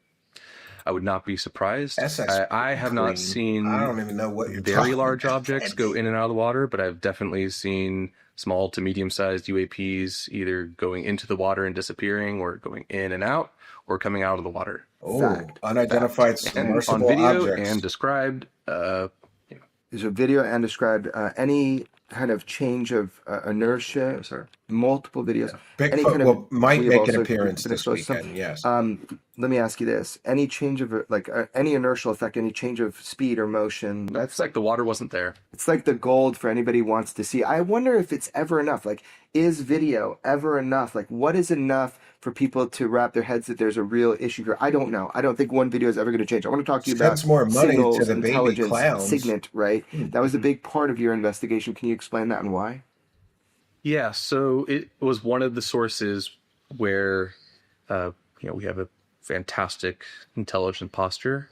I would not be surprised. SS I have Green. not seen I don't even know what you're very talking large about. objects go in and out of the water, but I've definitely seen small to medium-sized UAPs either going into the water and disappearing, or going in and out, or coming out of the water. Oh, Fact. unidentified And submersible on video objects. and described. There's a video and described any kind of change of inertia. Sir. Multiple videos. Any Bigfoot kind will, might we've make an also appearance been this exposed to weekend, yes. Let me ask you this: any change of any inertial effect, any change of speed or motion? That's like the water wasn't there. It's like the gold for anybody who wants to see. I wonder if it's ever enough. Like, is video ever enough? Like, what is enough for people to wrap their heads that there's a real issue here? I don't know. I don't think one video is ever going to change. I want to talk to you about Spends more money signals, to the baby intelligence, clowns. SIGINT, right? That was a big part of your investigation. Can you explain that and why? Yeah, so it was one of the sources where, we have a fantastic intelligent posture.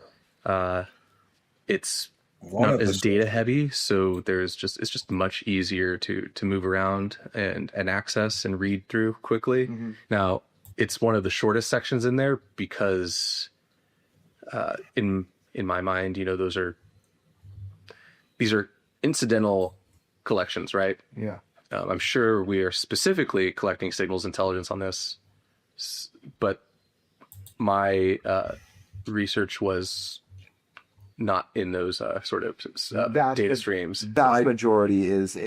It's One not of the as data heavy, so it's just much easier to move around and access and read through quickly. Now, it's one of the shortest sections in there because, in my mind, these are incidental collections, right? Yeah. I'm sure we are specifically collecting signals intelligence on this, but my research was not in those sort of data streams. Vast majority is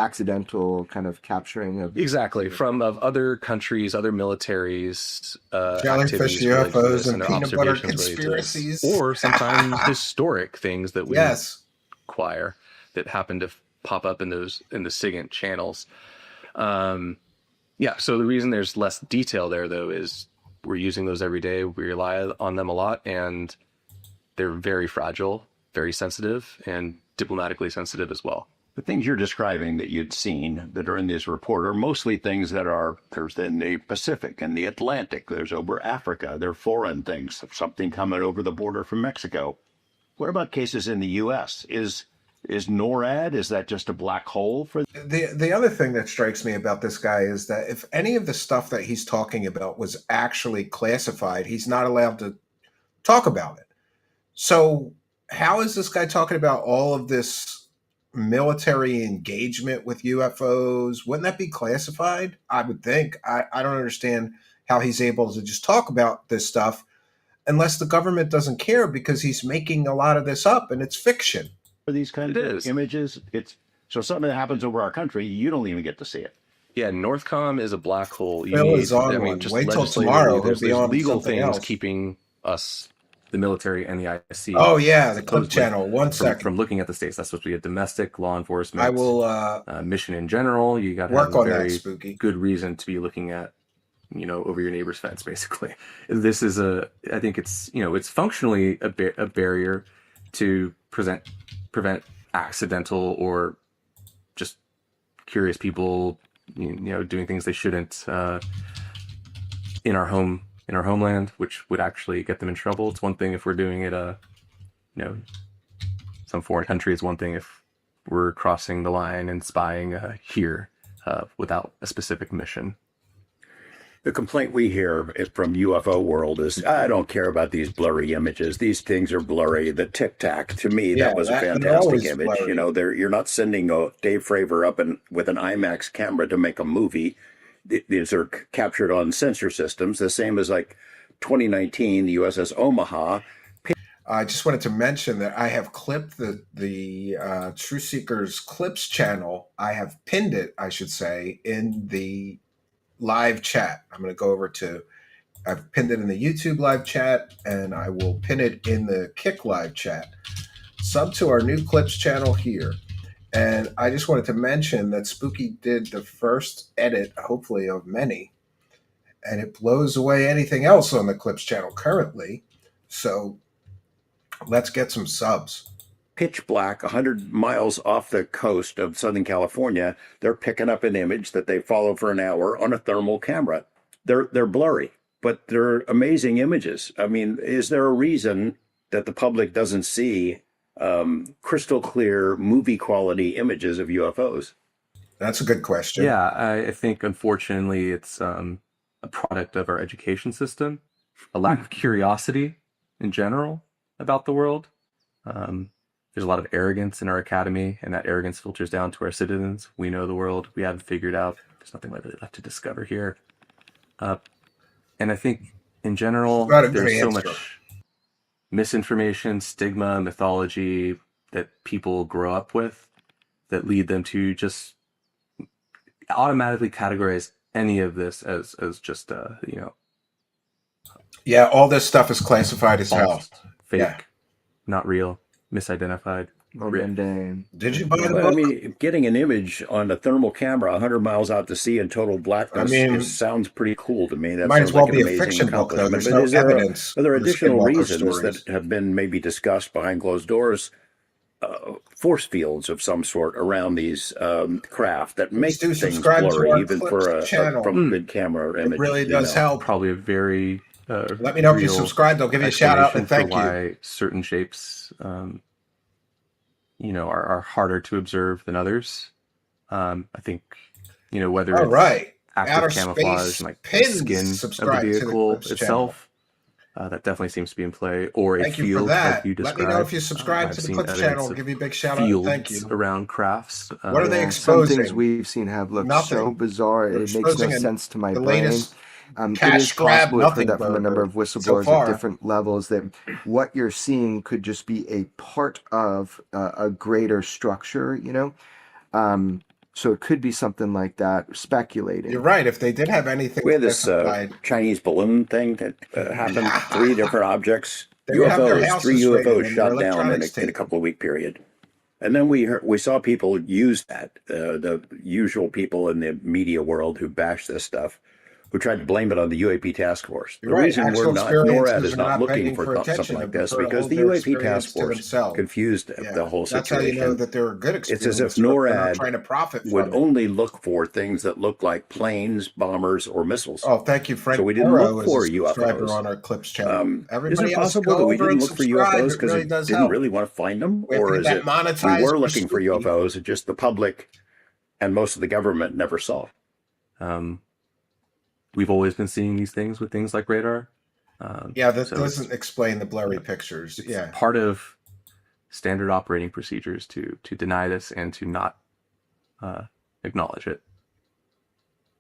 accidental kind of capturing of Exactly, of other countries, other militaries, jellyfish, activities related to UFOs, this, and their peanut butter observations related to this. conspiracies. Or sometimes historic things that we Yes. acquire that happen to pop up in the SIGINT channels. So the reason there's less detail there, though, is we're using those every day. We rely on them a lot, and they're very fragile, very sensitive, and diplomatically sensitive as well. The things you're describing that you'd seen that are in this report are mostly things there's in the Pacific and the Atlantic. There's over Africa. They're foreign things, something coming over the border from Mexico. What about cases in the U.S.? Is NORAD, is that just a black hole for? The other thing that strikes me about this guy is that if any of the stuff that he's talking about was actually classified, he's not allowed to talk about it. So how is this guy talking about all of this military engagement with UFOs? Wouldn't that be classified? I would think. I don't understand how he's able to just talk about this stuff unless the government doesn't care, because he's making a lot of this up and it's fiction. These kinds of images, so something that happens over our country, you don't even get to see it. Yeah, Northcom is a black hole. Phil is on one. Just Wait till legislatively, tomorrow. There's He'll be on legal something things else. keeping us, the military and the ISC. Oh yeah, the clip supposedly channel. One second. from looking at the states. That's supposed to be a domestic law enforcement. I will mission in general. You got to work have a on that, very Spooky. good reason to be looking at, over your neighbor's fence. Basically, this is I think it's it's functionally a barrier to prevent accidental or just curious people doing things they shouldn't in our homeland, which would actually get them in trouble. It's one thing if we're doing it, some foreign country. It's one thing if we're crossing the line and spying here without a specific mission. The complaint we hear from UFO world is, I don't care about these blurry images. These things are blurry. The Tic Tac, to me, that was a fantastic image. Blurry. You're not sending Dave Fravor up with an IMAX camera to make a movie. These are captured on sensor systems, the same as like 2019, the USS Omaha. I just wanted to mention that I have clipped the True Seekers Clips channel. I have pinned it, I should say, in the live chat. I'm going to go over to, I've pinned it in the YouTube live chat, and I will pin it in the Kick live chat. Sub to our new Clips channel here. And I just wanted to mention that Spooky did the first edit, hopefully of many, and it blows away anything else on the Clips channel currently. So let's get some subs. Pitch black, 100 miles off the coast of Southern California, they're picking up an image that they follow for an hour on a thermal camera. They're blurry, but they're amazing images. I mean, is there a reason that the public doesn't see crystal clear movie quality images of UFOs? That's a good question. Yeah, I think unfortunately it's a product of our education system, a lack of curiosity in general about the world. There's a lot of arrogance in our academy, and that arrogance filters down to our citizens. We know the world. We haven't figured out. There's nothing really left to discover here. And I think in general, there's so much misinformation, stigma, mythology that people grow up with that lead them to just automatically categorize any of this as just Yeah, all this stuff is classified as hell. Fake, not real, misidentified. Mundane. Did you buy the book? I mean, getting an image on a thermal camera 100 miles out to sea in total blackness sounds pretty cool to me. That might as well like be an a fiction book, though. There's but no evidence. Are there for the additional Skinwalker reasons stories that have been maybe discussed behind closed doors? Force fields of some sort around these craft that make things blurry, even for a good camera image. It really does help. Probably a very let me know if you subscribe. They'll give you a shout out and thank you. Why certain shapes, are harder to observe than others. I think, whether it's active camouflage, like the skin of the vehicle itself, that definitely seems to be in play, or a field like you described. Let me know if you subscribe to the Clips channel. I'll give you a big shout out. Thank you. Around crafts. What are they exposing? Some things we've seen have looked so bizarre. It makes no sense to my brain. It is possible, I've heard that from a number of whistleblowers at different levels, that what you're seeing could just be a part of a greater structure, so it could be something like that, speculating. You're right. If they did have anything... We had this Chinese balloon thing that happened, 3 different objects. They 3 UFOs shot down in a couple of week period. And then we saw people use that, the usual people in the media world who bash this stuff, who tried to blame it on the UAP task force. The reason NORAD is not looking for something like this because the UAP task force confused the whole situation. That's how you know that they're a good experience. It's as if NORAD trying to profit would only look for things that look like planes, bombers, or missiles. Oh, thank you, Frank. So we didn't look for UFOs. On our Clips channel. Is it possible that we didn't look for UFOs because we didn't really want to find them? Or is it we were looking for UFOs and just the public and most of the government never saw? We've always been seeing these things with things like radar. That doesn't explain the blurry pictures. It's part of standard operating procedures to deny this and to not acknowledge it.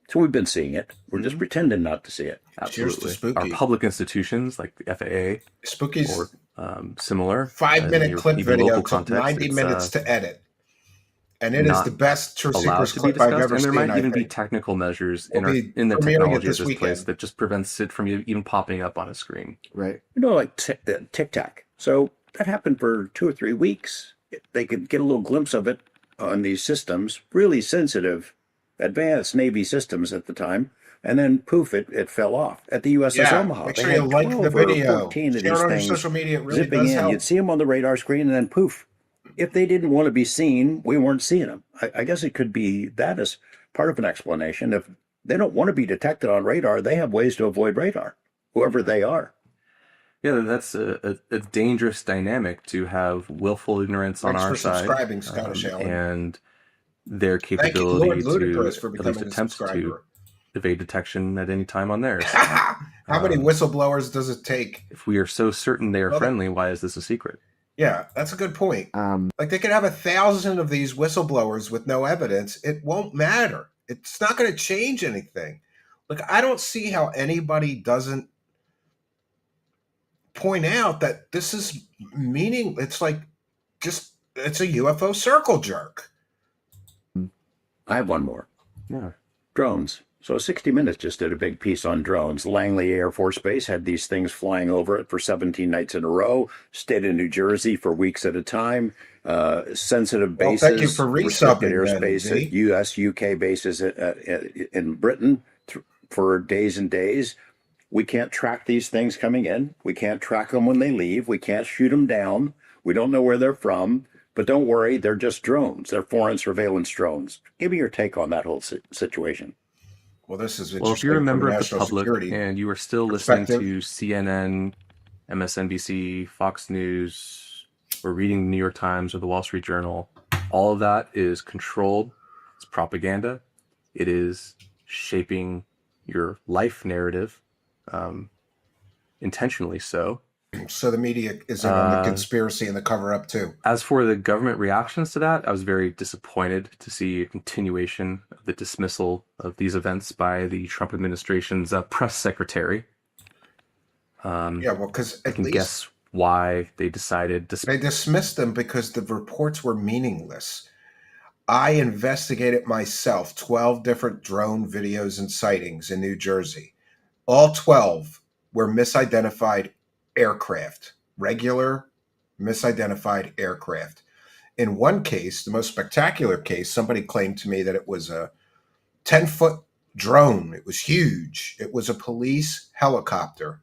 So we've been seeing it. We're just pretending not to see it. Absolutely. Our public institutions like the FAA, Spooky's or similar 5-minute clip video took 90 minutes to edit. And it is the best True Seekers clip I've ever seen. And there might even be technical measures in the technology of this place that just prevents it from even popping up on a screen. Right. Like Tic Tac. So that happened for 2 or 3 weeks. They could get a little glimpse of it on these systems, really sensitive, advanced Navy systems at the time. And then poof, it fell off at the USS Omaha. Make sure you like the video. 14 of Share these it on things social media. It really zipping does in. help. You'd see them on the radar screen, and then poof, if they didn't want to be seen, we weren't seeing them. I guess it could be that as part of an explanation. If they don't want to be detected on radar, they have ways to avoid radar, whoever they are. Yeah, that's a dangerous dynamic to have willful ignorance on Thanks our for side, subscribing, Scottish Allen. and their Thank you, capability Lord to Ludicrous, for at least becoming a attempt to subscriber. evade detection at any time on theirs. How many whistleblowers does it take? If we are so certain they are Well, friendly, why is this a secret? Yeah, that's a good point. Like they could have 1,000 of these whistleblowers with no evidence. It won't matter. It's not going to change anything. Like I don't see how anybody doesn't point out that this is meaning. It's like just it's a UFO circle jerk. I have one more. Yeah. Drones. So 60 Minutes just did a big piece on drones. Langley Air Force Base had these things flying over it for 17 nights in a row, stayed in New Jersey for weeks at a time, sensitive bases, thank you for restricted resubbing, airspace then, at US, UK bases in Britain for days and days. We can't track these things coming in. We can't track them when they leave. We can't shoot them down. We don't know where they're from. But don't worry, they're just drones. They're foreign surveillance drones. Give me your take on that whole situation. Well, this is Well, if you're a member of the national public security and you are still listening perspective. to CNN, MSNBC, Fox News, or reading the New York Times or the Wall Street Journal, all of that is controlled. It's propaganda. It is shaping your life narrative, intentionally so. So the media is in on the conspiracy and the cover-up too. As for the government reactions to that, I was very disappointed to see a continuation of the dismissal of these events by the Trump administration's press secretary. Yeah, well, because I can guess why they decided they dismissed them because the reports were meaningless. I investigated myself 12 different drone videos and sightings in New Jersey. All 12 were misidentified aircraft, regular misidentified aircraft. In one case, the most spectacular case, somebody claimed to me that it was a 10-foot drone. It was huge. It was a police helicopter.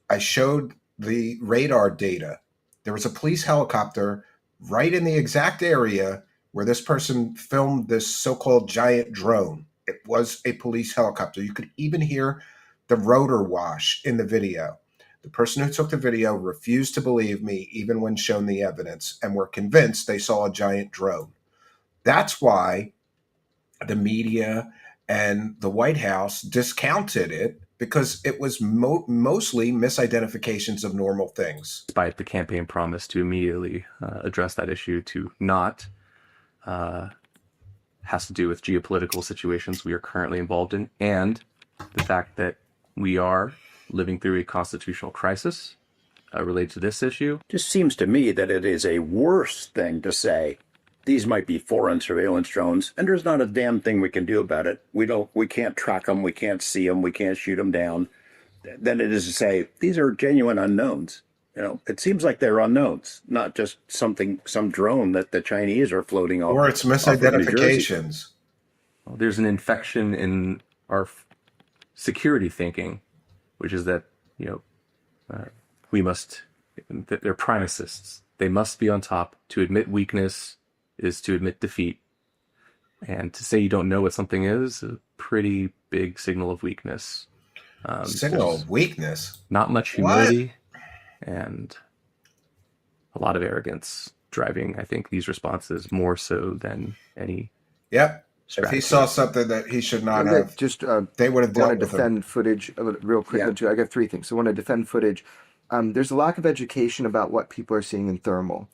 I showed the radar data. There was a police helicopter right in the exact area where this person filmed this so-called giant drone. It was a police helicopter. You could even hear the rotor wash in the video. The person who took the video refused to believe me even when shown the evidence and were convinced they saw a giant drone. That's why the media and the White House discounted it, because it was mostly misidentifications of normal things. Despite the campaign promise to immediately address that issue, to not, has to do with geopolitical situations we are currently involved in, and the fact that we are living through a constitutional crisis related to this issue. Just seems to me that it is a worse thing to say these might be foreign surveillance drones, and there's not a damn thing we can do about it. We can't track them, we can't see them, we can't shoot them down. Than it is to say these are genuine unknowns. You know, it seems like they're unknowns, not just some drone that the Chinese are floating off. Or it's misidentifications. Well, there's an infection in our security thinking, which is that, we must, they're primicists. They must be on top. To admit weakness is to admit defeat. And to say you don't know what something is a pretty big signal of weakness. Signal of weakness? Not much humility and a lot of arrogance driving, I think, these responses more so than any. Yep. strategy. If he saw something that he should not have, they would have dealt want to with defend him. footage real quickly too. I got three things. So I want to defend footage. There's a lack of education about what people are seeing in thermal.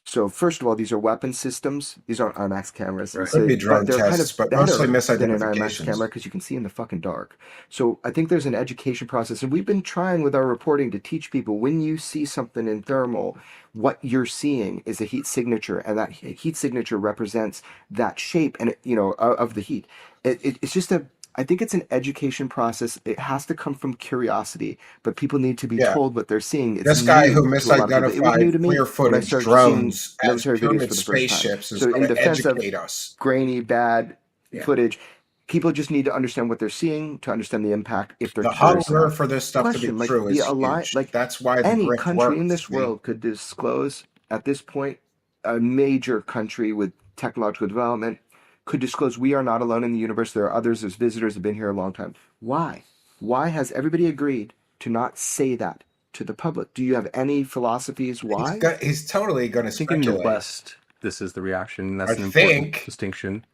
So first of all, these are weapon systems. These aren't IMAX cameras. Right. Could be drone they're tests, but better mostly than an misidentifications. IMAX camera because you can see in the fucking dark. So I think there's an education process, and we've been trying with our reporting to teach people when you see something in thermal, what you're seeing is a heat signature, and that heat signature represents that shape and of the heat. It's just I think it's an education process. It has to come from curiosity, but people need to be told what they're seeing. It's this guy who new to a lot of people. It was new to misidentified me clear when I footage started drones seeing as military videos for pyramid the first time. spaceships is So in going to defense of educate us. grainy, bad footage, people just need to understand what they're seeing to understand the impact if they're The curious hunger enough. for this stuff to be true is huge. Like That's why the any brick country in works, this see? world could disclose at this point a major country with technological development, could disclose we are not alone in the universe. There are others. There's visitors who have been here a long time. Why? Why has everybody agreed to not say that to the public? Do you have any philosophies why? He's totally going to I think in the speculate. West, this is the reaction. That's I an important think. distinction.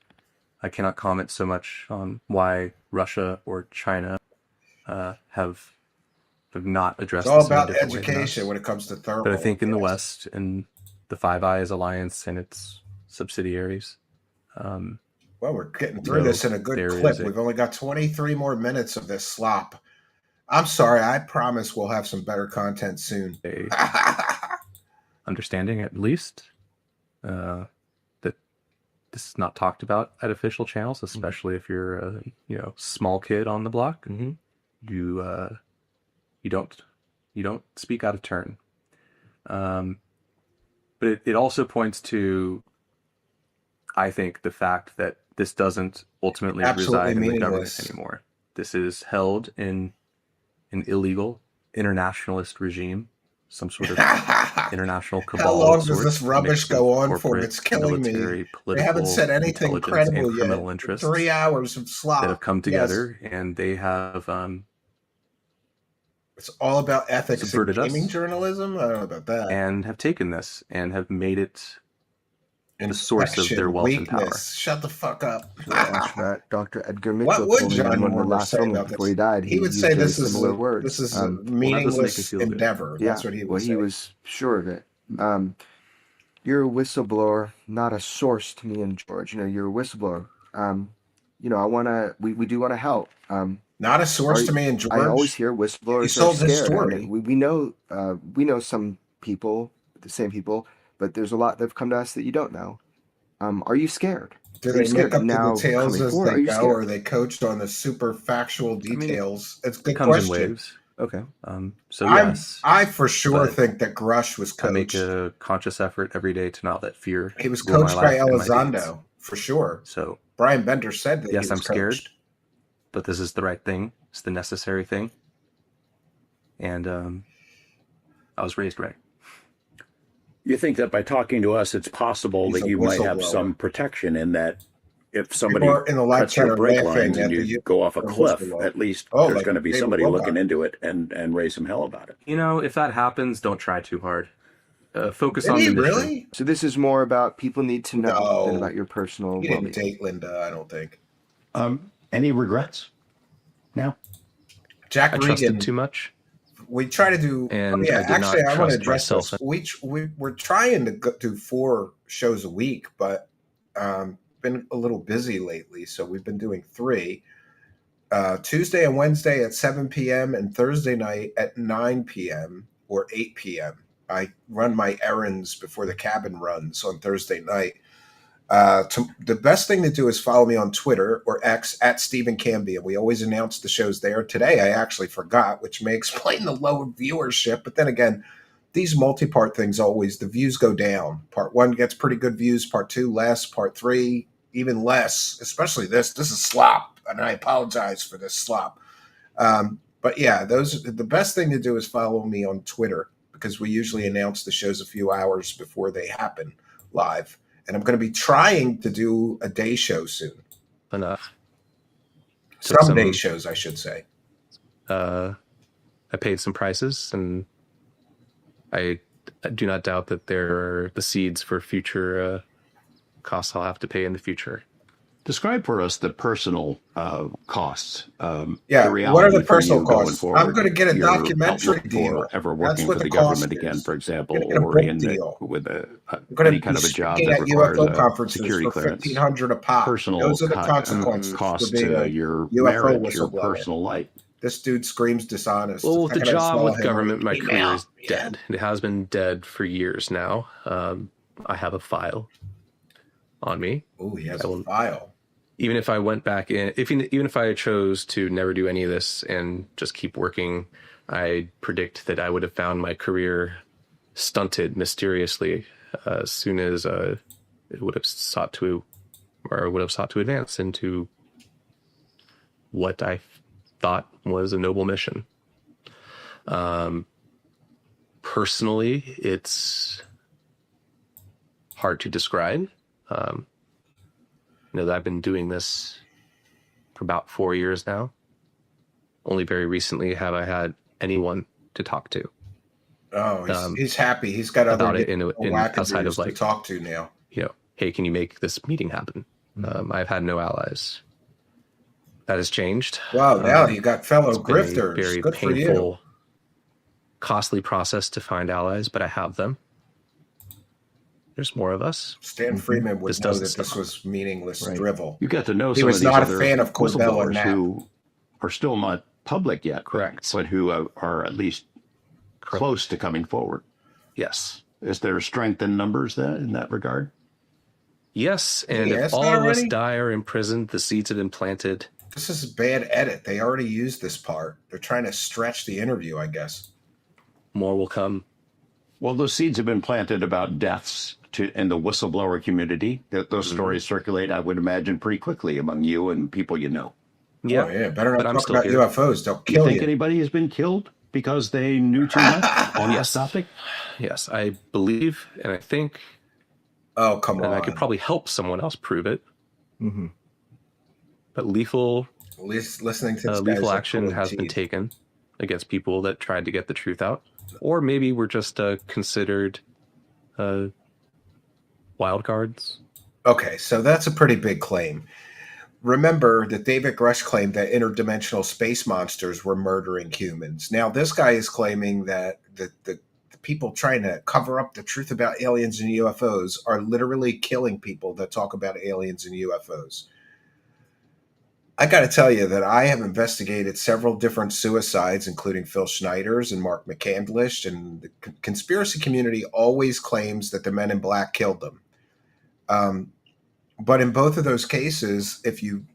I cannot comment so much on why Russia or China have not addressed It's all this in a about different way than education us. when it comes to thermal. But I think in the yes. West, in the Five Eyes Alliance and its subsidiaries, Well, we're getting through this in a good clip. We've only got 23 more minutes of this slop. I'm sorry. I promise we'll have some better content soon. Understanding, at least, that this is not talked about at official channels, especially if you're a small kid on the block. Mm-hmm. You don't speak out of turn. But it also points to, I think, the fact that this doesn't ultimately reside in the government anymore. This is held in an illegal internationalist regime, some sort of international cabal. How long does this rubbish go on for? It's killing me. They haven't said anything credible yet. Criminal interests 3 hours of slop that have come together, and they have. It's all about ethics and gaming us, journalism. I don't know about that. And have taken this and have made it the source of their wealth and power. Shut the fuck up. Dr. Edgar Mitchell what would told me John in one of the Warner last say films about before this? he died. He would say this is a meaningless endeavor. Yeah, That's what he would say. He was sure of it. You're a whistleblower, not a source to me and George. You're a whistleblower. We do want to help. Not a source to me and George. I always hear whistleblowers He sold are scared. his story. We know some people, the same people, but there's a lot that have come to us that you don't know. Are you scared? Do they make up the details as they go, or are they coached on the super factual details? It's a good comes question. In waves. Okay. So yes, I for sure think that Grush was coached. I make a conscious effort every day to not let fear. He was coached by Elizondo, for sure. So Brian Bender said that. Yes, I'm scared, but this is the right thing. It's the necessary thing. And I was raised right. You think that by talking to us, it's possible that you might have some protection in that if somebody cuts your brake lines and you go off a cliff, at least there's going to be somebody looking into it and raise some hell about it. If that happens, don't try too hard. Focus on the mission. Really? So this is more about people need to know than about your personal. He didn't date Linda, I don't think. Any regrets? No. Jack I Regan trusted too much. We try to do. And actually, I want to address myself. this. We're trying to do 4 shows a week, but been a little busy lately, so we've been doing 3. Tuesday and Wednesday at 7 p.m. and Thursday night at 9 p.m. or 8 p.m. I run my errands before the cabin runs on Thursday night. The best thing to do is follow me on Twitter or X at Stephen Cambia. We always announce the shows there. Today, I actually forgot, which may explain the lower viewership. But then again, these multi-part things always, the views go down. Part 1 gets pretty good views. Part 2, less. Part 3, even less. Especially this. This is slop. And I apologize for this slop. But yeah, the best thing to do is follow me on Twitter, because we usually announce the shows a few hours before they happen live. And I'm going to be trying to do a day show soon. Enough. Some day shows, I should say. I paid some prices, and I do not doubt that there are the seeds for future costs I'll have to pay in the future. Describe for us the personal costs. What are the personal costs? I'm going to get a documentary deal. Ever working for the government again, for example, or with any kind of a job that requires a security clearance. $1,500 a pop. Personal Those are the consequences. Costs to your marriage, your personal life. This dude screams dishonest. Well, with the job with government, my career is dead. It has been dead for years now. I have a file on me. Oh, he has a file. Even if I went back in, even if I chose to never do any of this and just keep working, I predict that I would have found my career stunted mysteriously as soon as it would have sought to advance into what I thought was a noble mission. Personally, it's hard to describe. That I've been doing this for about 4 years now. Only very recently have I had anyone to talk to. Oh, he's happy. He's got other about it in outside of to talk to now. Hey, can you make this meeting happen? I've had no allies. That has changed. Wow, now you got fellow It's been grifters. a very Good for you. painful, costly process to find allies, but I have them. There's more of us. Stan Freeman would This know doesn't that this stop. was meaningless drivel. You got to know He some was of these not a other fan of Corbell or whistleblowers Knapp. who are still not public yet. Correct. But who are at least close to coming forward. Yes. Is there strength in numbers then in that regard? Yes, and Yes, if all of us already? die or imprisoned, the seeds have been planted. This is a bad edit. They already used this part. They're trying to stretch the interview, I guess. More will come. Well, those seeds have been planted about deaths in the whistleblower community. Those stories circulate, I would imagine, pretty quickly among you and people you know. Yeah, Oh, yeah. Better but not I'm talk still about here. UFOs. They'll You kill think you. anybody has been killed because they knew too much on this topic? Yes, I believe and I think, Oh, come and on. I could probably help someone else prove it. Mm-hmm. But lethal Listening to this lethal guy's like action pulling has been teeth. taken against people that tried to get the truth out, or maybe we're just considered wild cards. Okay, so that's a pretty big claim. Remember that David Grush claimed that interdimensional space monsters were murdering humans. Now, this guy is claiming that the people trying to cover up the truth about aliens and UFOs are literally killing people that talk about aliens and UFOs. I got to tell you that I have investigated several different suicides, including Phil Schneider's and Mark McCandlish, and the conspiracy community always claims that the men in black killed them. But in both of those cases, if you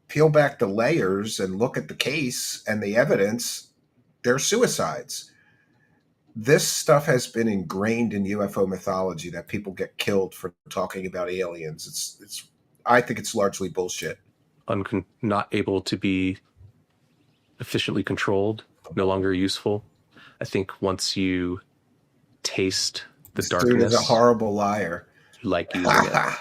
peel back the layers and look at the case and the evidence, they're suicides. This stuff has been ingrained in UFO mythology that people get killed for talking about aliens. I think it's largely bullshit. Not able to be efficiently controlled, no longer useful. I think once you taste the This dude darkness, is a horrible liar. you like using it.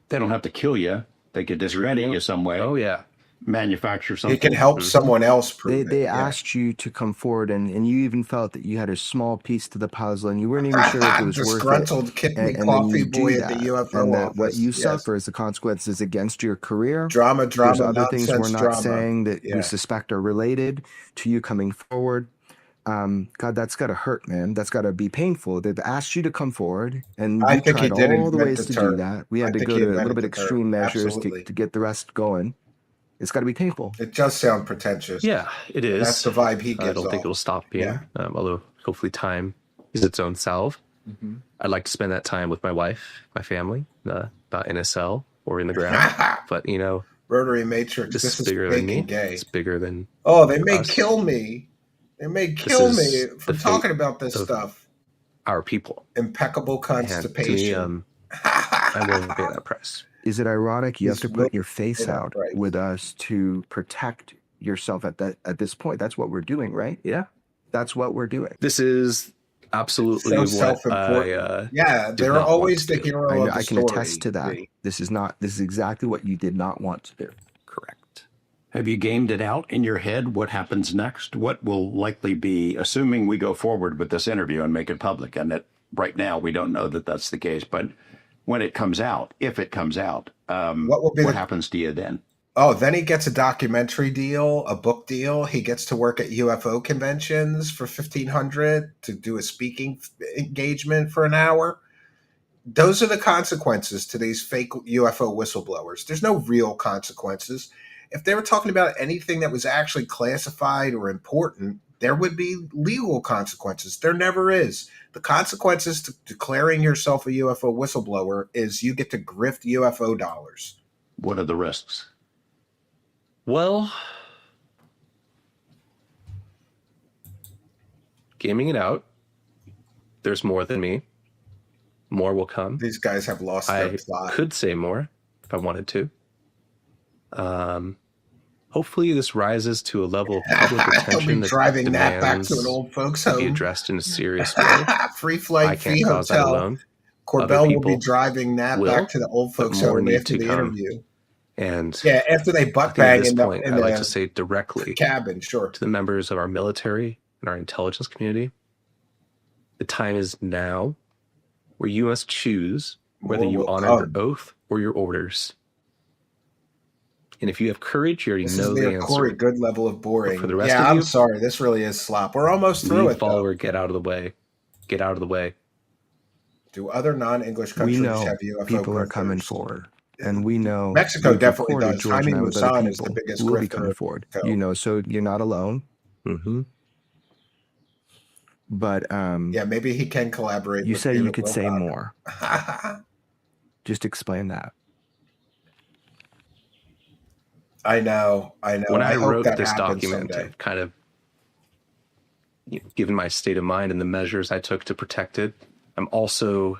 They don't have to kill you. They could discredit you some way. Oh yeah, Manufacture He something. can help someone else prove They it. Yeah. asked you to come forward, and you even felt that you had a small piece to the puzzle, and you weren't even sure if it was worth it. Disgruntled kid me And then coffee you do boy that, at the UFO and that office. what you Yes. suffer is the consequences against your career. Drama, There's other nonsense, things we're not drama. saying that Yeah. we suspect are related to you coming forward. God, that's got to hurt, man. That's got to be painful. They've asked you to come forward, and I we think he tried did all the invent ways the to term. do that. We I had to think go he to a invented little bit the extreme term. measures Absolutely. to get the rest going. It's got to be painful. It does sound pretentious. yeah, it is. That's the vibe he gives I don't think off. it'll stop being. Yeah. Although hopefully time is its own salve. I'd like to spend that time with my wife, my family, not in a cell or in the ground. But Rotary Matrix. this This is bigger than me. bacon gay. It's bigger than Oh, they may us. kill me. They may kill is me for the fate talking about this of stuff. our people. Impeccable And to me, constipation. I'm willing to pay that price. Is it ironic you have He's to put really your face good, out right. with us to protect yourself at this point? That's what we're doing, right? Yeah. That's what we're doing. This is absolutely So what self-important. Yeah, did they're not always want the to do. hero of the I can story. attest to that. This is exactly what you did not want to do. Correct. Have you gamed it out in your head? What happens next? What will likely be, assuming we go forward with this interview and make it public, and that right now we don't know that that's the case, but when it comes out, if it comes out, what happens to you then? Oh, then he gets a documentary deal, a book deal. He gets to work at UFO conventions for $1,500 to do a speaking engagement for an hour. Those are the consequences to these fake UFO whistleblowers. There's no real consequences. If they were talking about anything that was actually classified or important, there would be legal consequences. There never is. The consequences to declaring yourself a UFO whistleblower is you get to grift UFO dollars. What are the risks? Well, gaming it out. There's more than me. More will come. These guys have lost their I plot. could say more if I wanted to. Hopefully this rises to a level of public I'll attention be that driving that back demands to an old folks to be home. addressed in a serious way. Free I flight, can't fee cause that hotel. alone. Other Corbell will be people driving Knapp will, back to the old but folks more home need after to the come. interview. And Yeah, after they I butt think at bang this in point, the I'd like to say directly cabin. Sure. to the members of our military and our intelligence community, the time is now where you must choose whether More you will honor your come. oath or your orders. And if you have courage, you already This know is the near Corey. answer. Good level of boring. for the rest Yeah, of I'm you, sorry. This really is slop. We're almost through Lead it, though. follower, get out of the way. Get out of the way. Do other non-English We countries know have UFO people are coming grifters? forward, and we know Mexico we've definitely recorded does. George Jaime and I with other Maussan is the people biggest who will be grifter coming in forward. Mexico. You know, so you're not alone. Mm-hmm. But Yeah, maybe he can collaborate you with said you David could say Wilcock. more. Just explain that. I know. When I hope wrote that this happens document, someday. I've kind of, given my state of mind and the measures I took to protect it, I'm also,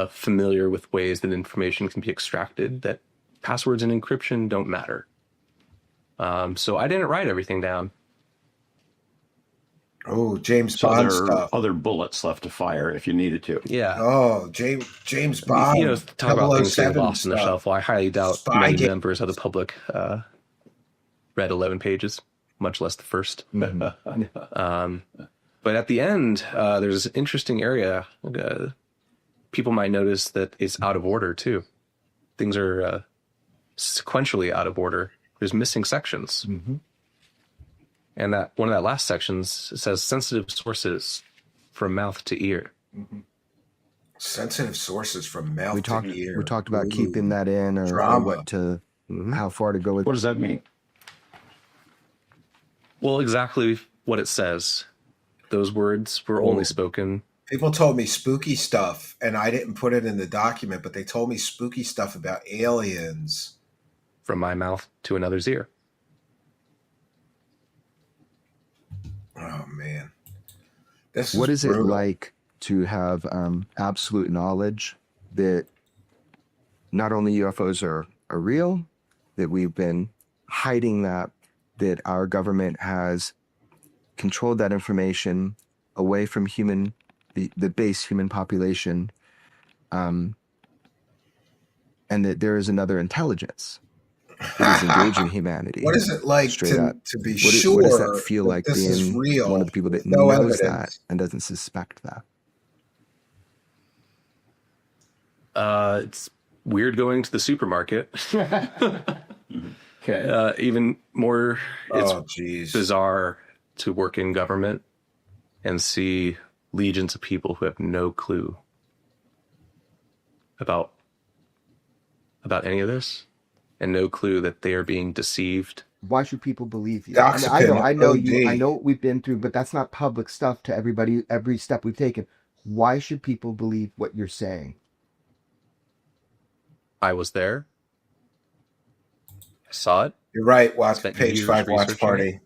familiar with ways that information can be extracted, that passwords and encryption don't matter. So I didn't write everything down. Oh, James So Bond there are stuff. other bullets left to fire if you needed to. Yeah. Oh, James Bond. Talk about things getting 007 lost in the stuff. shelf. Well, I highly doubt Spy many game. members of the public read 11 pages, much less the first. Mm-hmm. But at the end, there's an interesting area. People might notice that it's out of order, too. Things are sequentially out of order. There's missing sections. Mm-hmm. And that one of that last sections says sensitive sources from mouth to ear. Mm-hmm. Sensitive sources from mouth to ear. We talked about keeping that in or what to, how far to go with. What does that mean? Well, exactly what it says. Those words were only spoken. People told me spooky stuff, and I didn't put it in the document, but they told me spooky stuff about aliens. From my mouth to another's ear. Oh, man. What is it like to have absolute knowledge that not only UFOs are real, that we've been hiding that our government has controlled that information away from the base human population, and that there is another intelligence that is engaging humanity? What is it like to be sure? What does that feel like this being is real, one of the people that no knows evidence? that and doesn't suspect that? It's weird going to the supermarket. Okay. Even more, it's bizarre to work in government and see legions of people who have no clue about any of this, and no clue that they are being deceived. Why should people believe you? I know you. I know what we've been through, but that's not public stuff to everybody. Every step we've taken. Why should people believe what you're saying? I was there. I saw it. You're right. Watch Spent page years 5 watch researching party.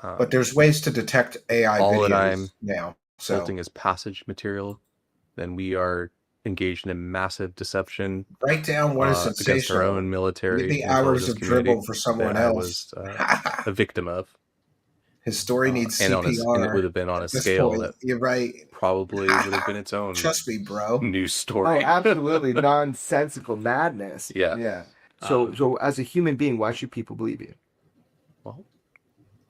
But there's ways to detect AI all videos that I'm now. So holding as passage material. Then we are engaged in a massive deception. write down what is against sensational. our own military. Maybe and hours of intelligence dribble for someone that else. I was a victim of. His story needs and CPR. and it would have been on a At this scale point, that you're right. probably would have been its own Trust me, bro. news Oh, story. absolutely nonsensical madness. Yeah. Yeah. So as a human being, why should people believe you? Well,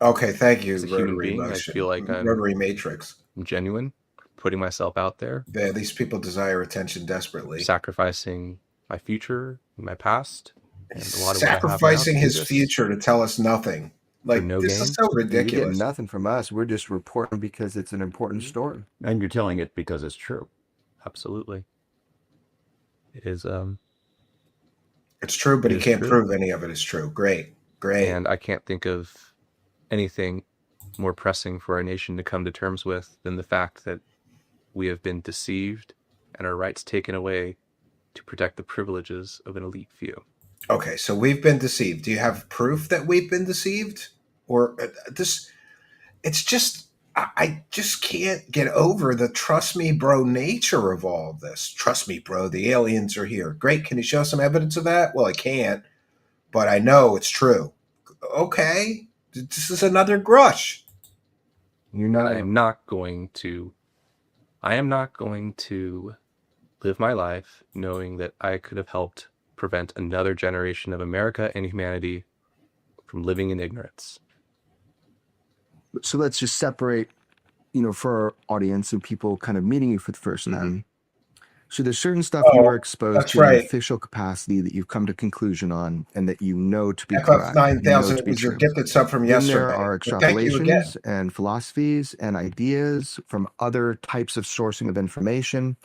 Okay, thank you. as a human Rotary being, motion. I feel like I'm Rotary Matrix. genuine, putting myself out there, Yeah, these people desire attention desperately. sacrificing my future, my past, and a lot of Sacrificing what I have now to his do this. future to tell us nothing. Like, no this gain? is so You get ridiculous. nothing from us. We're just reporting because it's an important story. And you're telling it because it's true. Absolutely. It is, It's true, but It he is can't true. prove any of it is true. Great. and I can't think of anything more pressing for our nation to come to terms with than the fact that we have been deceived and our rights taken away to protect the privileges of an elite few. Okay, so we've been deceived. Do you have proof that we've been deceived? Or this, it's just, I just can't get over the trust me, bro nature of all of this. Trust me, bro, the aliens are here. Great, can you show some evidence of that? Well, I can't, but I know it's true. Okay, this is another grush. You're not. I am not going to live my life knowing that I could have helped prevent another generation of America and humanity from living in ignorance. So let's just separate, for our audience and people kind of meeting you for the first time. So there's certain stuff you were exposed that's to in right. an official capacity that you've come to conclusion on and that you know to be FF correct. 9000 to be is your true. gifted sub from Then yesterday. there are But thank you again. extrapolations and philosophies and ideas from other types of sourcing of information.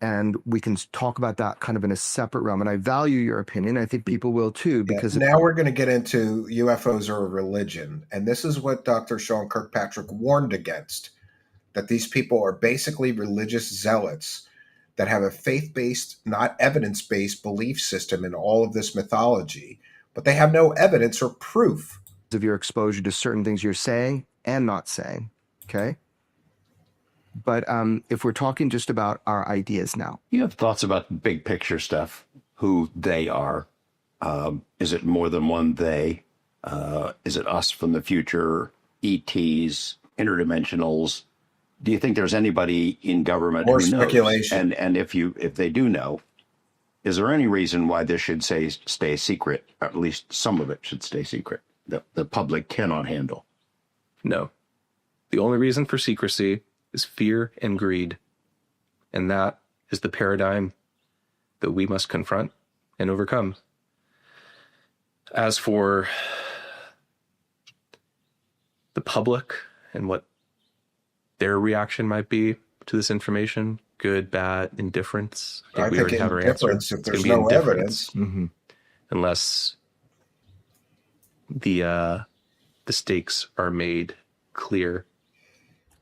And we can talk about that kind of in a separate realm. And I value your opinion. I think people will too, because now we're going to get into UFOs or a religion. And this is what Dr. Sean Kirkpatrick warned against, that these people are basically religious zealots that have a faith-based, not evidence-based belief system in all of this mythology, but they have no evidence or proof of your exposure to certain things you're saying and not saying. Okay. But if we're talking just about our ideas now. You have thoughts about big picture stuff, who they are. Is it more than one they? Is it us from the future, ETs, interdimensionals? Do you think there's anybody in government More who knows? speculation. And if they do know, is there any reason why this should stay secret? Or at least some of it should stay secret that the public cannot handle. No. The only reason for secrecy is fear and greed. And that is the paradigm that we must confront and overcome. As for the public and what their reaction might be to this information, good, bad, indifference, I think we already have our answer. If It's there's gonna be no indifference. evidence. Unless the stakes are made clear.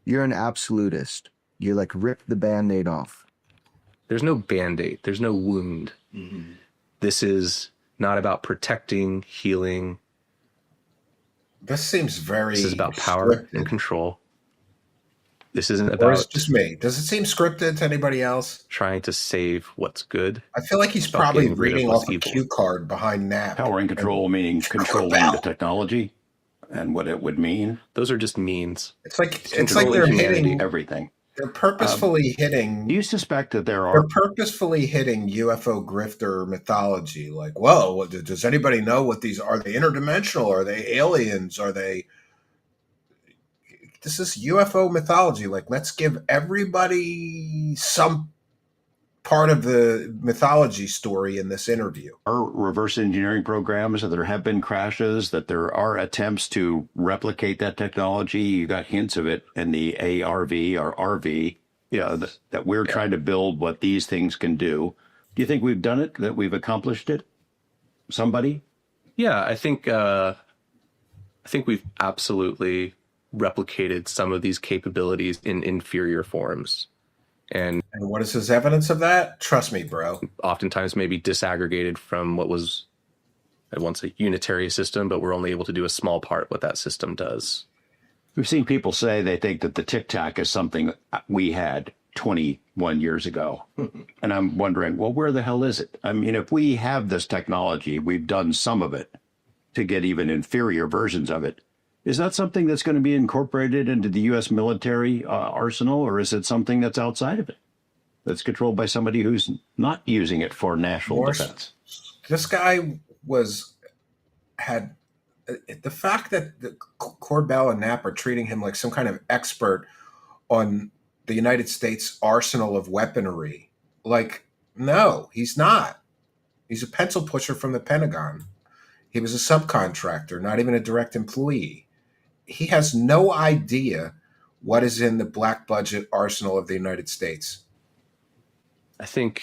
You're an absolutist. You're like, rip the Band-Aid off. There's no Band-Aid. There's no wound. This is not about protecting, healing. This seems very This is about power scripted. and control. This isn't Or about is it just me? Does it seem scripted to anybody else? trying to save what's good. I feel like he's About probably getting rid of reading what's off a evil. cue card behind Knapp. Power and control, meaning controlling the technology and what it would mean. Those are just means. It's like Controlling they're humanity. hitting. Everything. They're purposefully hitting. Do you suspect that there are? They're purposefully hitting UFO grifter mythology. Like, well, does anybody know what these are? They interdimensional? Are they aliens? Are they? This is UFO mythology. Like, let's give everybody some part of the mythology story in this interview. Are reverse engineering programs, that there have been crashes, that there are attempts to replicate that technology. You got hints of it in the ARV or RV, that we're trying to build what these things can do. Do you think we've done it, that we've accomplished it? Somebody? Yeah, I think we've absolutely replicated some of these capabilities in inferior forms. And what is his evidence of that? Trust me, bro. Oftentimes maybe disaggregated from what was at once a unitary system, but we're only able to do a small part what that system does. We've seen people say they think that the Tic Tac is something we had 21 years ago. And I'm wondering, well, where the hell is it? I mean, if we have this technology, we've done some of it to get even inferior versions of it. Is that something that's going to be incorporated into the U.S. military arsenal, or is it something that's outside of it, that's controlled by somebody who's not using it for national defense? This guy had the fact that the Corbell and Knapp are treating him like some kind of expert on the United States arsenal of weaponry. Like, no, he's not. He's a pencil pusher from the Pentagon. He was a subcontractor, not even a direct employee. He has no idea what is in the black budget arsenal of the United States. I think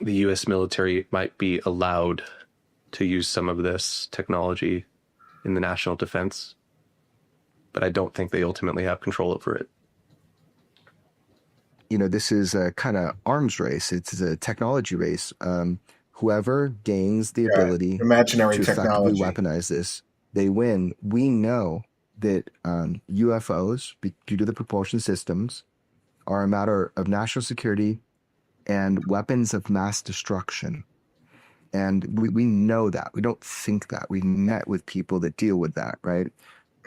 the U.S. military might be allowed to use some of this technology in the national defense, but I don't think they ultimately have control over it. This is a kind of arms race. It's a technology race. Whoever gains the ability imaginary to technology effectively weaponize this, they win. We know that UFOs, due to the propulsion systems, are a matter of national security and weapons of mass destruction. And we know that. We don't think that. We met with people that deal with that, right?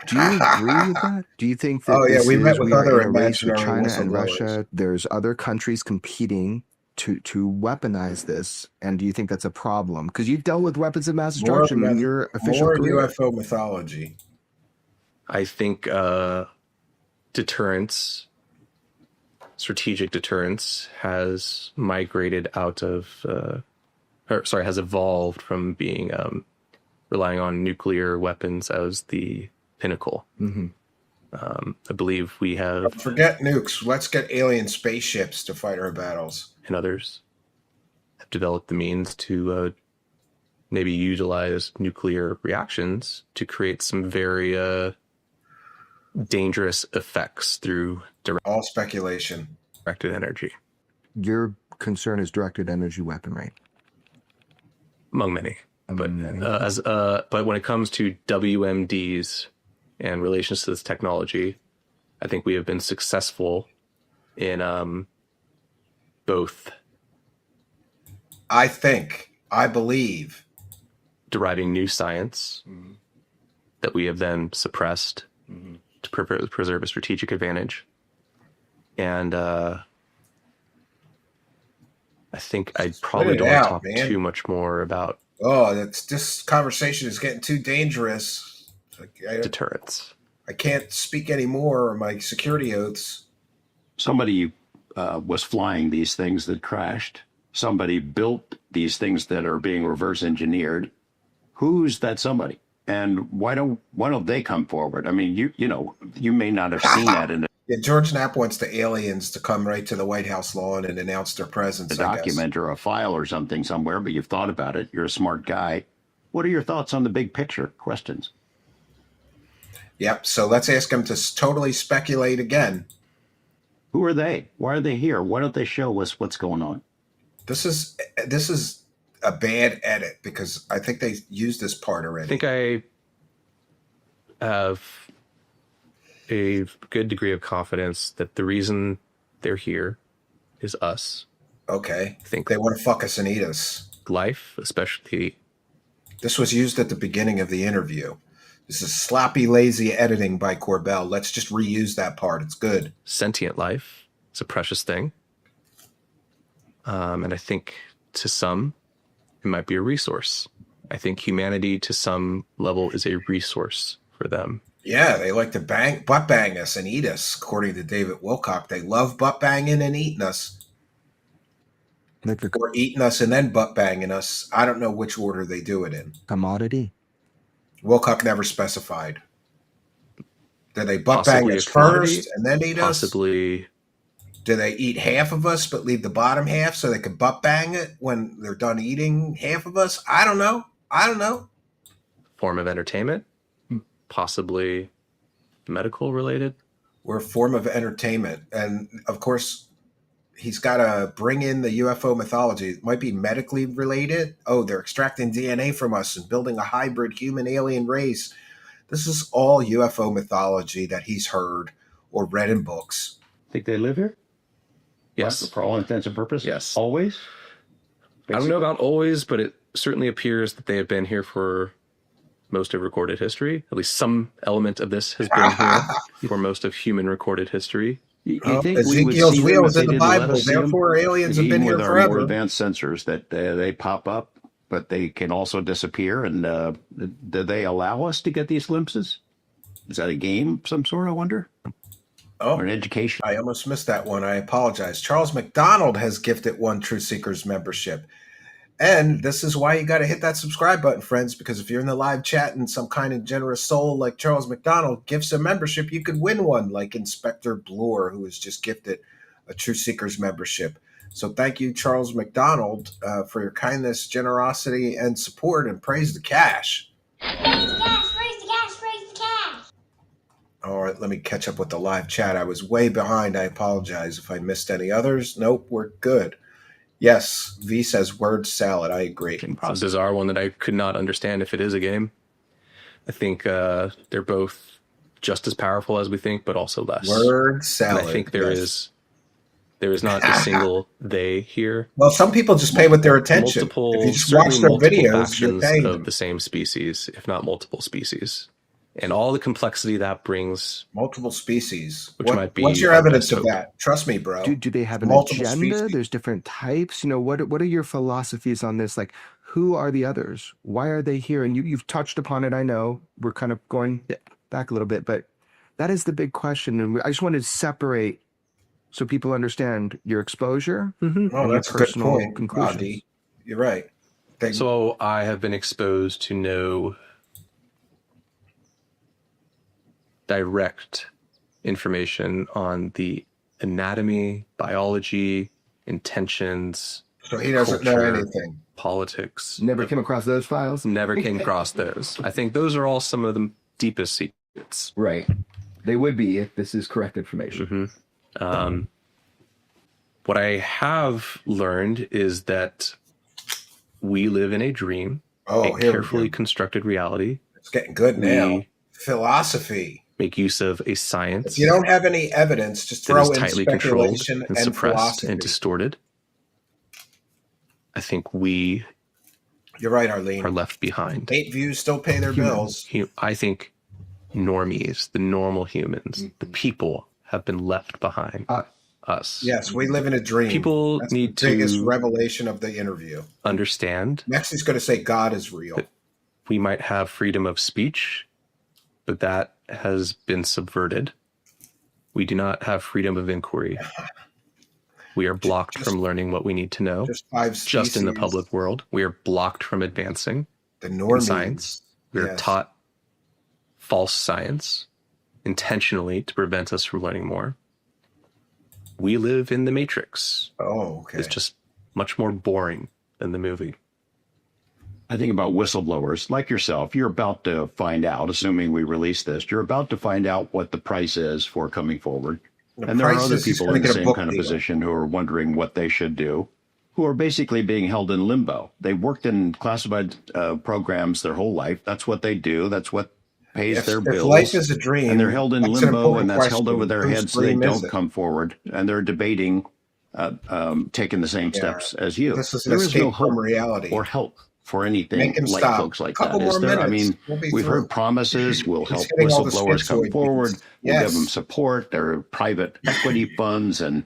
Do you agree with that? Do you think that Oh yeah, we met with we are other in a race with imaginary China and whistleblowers. Russia? There's other countries competing to weaponize this, and do you think that's a problem? Because you've dealt with weapons of mass destruction in your official more career. UFO mythology. I think deterrence, strategic deterrence, has migrated out of, has evolved from being relying on nuclear weapons as the pinnacle. Mm-hmm. I believe we have, Forget nukes. Let's get alien spaceships to fight our battles. and others have developed the means to maybe utilize nuclear reactions to create some very dangerous effects through All speculation. directed energy, Your concern is directed energy weaponry. among many. But Among many. but when it comes to WMDs and relations to this technology, I think we have been successful in both I believe deriving new science that we have then suppressed to preserve a strategic advantage. And I think I probably don't want to talk too much more about this conversation is getting too dangerous. deterrence. I can't speak anymore on my security oaths. Somebody was flying these things that crashed. Somebody built these things that are being reverse engineered. Who's that somebody? And why don't they come forward? I mean, you may not have seen that in Yeah, George Knapp wants the aliens to come right to the White House lawn and announce their presence. a document or a file or something somewhere, but you've thought about it. You're a smart guy. What are your thoughts on the big picture questions? Yep. So let's ask him to totally speculate again. Who are they? Why are they here? Why don't they show us what's going on? This is a bad edit because I think they used this part already. I think I have a good degree of confidence that the reason they're here is us. Okay. I think they want to fuck us and eat us. Life, especially. This was used at the beginning of the interview. This is sloppy, lazy editing by Corbell. Let's just reuse that part. It's good. Sentient life. It's a precious thing. And I think to some, it might be a resource. I think humanity to some level is a resource for them. Yeah, they like to butt bang us and eat us, according to David Wilcock. They love butt banging and eating us. Or eating us and then butt banging us. I don't know which order they do it in. Commodity. Wilcock never specified. Do they butt bang us first and then eat us? Possibly. Do they eat half of us but leave the bottom half so they can butt bang it when they're done eating half of us? I don't know. Form of entertainment? Possibly medical related? We're a form of entertainment. And of course, he's got to bring in the UFO mythology. It might be medically related. Oh, they're extracting DNA from us and building a hybrid human-alien race. This is all UFO mythology that he's heard or read in books. Think they live here? Yes. For all intents and purposes? Yes. Always? Basically. I don't know about always, but it certainly appears that they have been here for most of recorded history. At least some element of this has been here for most of human recorded history. You think Ezekiel's wheels in the Bible, therefore aliens have been here forever. With our more advanced sensors that they pop up, but they can also disappear. And do they allow us to get these glimpses? Is that a game of some sort, I wonder? Oh, or an education? I almost missed that one. I apologize. Charles McDonald has gifted one Truth Seekers membership. And this is why you got to hit that subscribe button, friends, because if you're in the live chat and some kind of generous soul like Charles McDonald gifts a membership, you could win one, like Inspector Blower, who was just gifted a Truth Seekers membership. So thank you, Charles McDonald, for your kindness, generosity, and support, and praise the cash. Praise the cash, praise the cash, praise the cash. All right, let me catch up with the live chat. I was way behind. I apologize if I missed any others. Nope, we're good. Yes, V says word salad. I agree. It's a bizarre one that I could not understand if it is a game. I think they're both just as powerful as we think, but also less. Word salad. And I think there is not a single they here. Well, some people just pay with their attention. If you just watch their videos, you're paying of them. the same species, if not multiple species. and all the complexity that brings. Multiple species. Which might be what's your our evidence best of hope. that? Trust me, bro. Do they have an Multiple agenda? species. There's different types. What are your philosophies on this? Like, who are the others? Why are they here? And you've touched upon it. I know we're kind of going back a little bit, but that is the big question. And I just wanted to separate so people understand your exposure Oh, and your that's a good personal point, conclusions. Adi. You're right. So I have been exposed to no direct information on the anatomy, biology, intentions. So he doesn't know culture, anything. Politics. Never came across those files? Never came across those. I think those are all some of the deepest secrets. Right. They would be if this is correct information. Mm-hmm. What I have learned is that we live in a dream, a carefully constructed reality. It's getting good now. Philosophy. Make use of a science. If you don't have any evidence, just throw in tightly controlled speculation and and suppressed philosophy. and distorted. I think we You're right, Arlene. are left behind. 8 views still pay their bills. I think normies, the normal humans, the people have been left behind. Us. Yes, we live in a dream. People That's need the biggest to revelation of the interview. understand. Next, he's going to say God is real. We might have freedom of speech, but that has been subverted. We do not have freedom of inquiry. We are blocked from learning what we need to know. Just in the public world, we are blocked from advancing in science. We are taught false science intentionally to prevent us from learning more. We live in the Matrix. Oh, okay. It's just much more boring than the movie. I think about whistleblowers like yourself. You're about to find out, assuming we release this, you're about to find out what the price is for coming forward. And there are other people in the same kind of position who are wondering what they should do, who are basically being held in limbo. They've worked in classified programs their whole life. That's what they do. That's what pays their bills. If life is a dream, and they're held in limbo, and that's held over their heads so they don't come forward. And they're debating taking the same steps as you. There is no hope from reality or help for anything like stop. folks like that. Is there? I mean, we've heard promises. We'll help whistleblowers come forward. We'll give them support. There are private equity funds and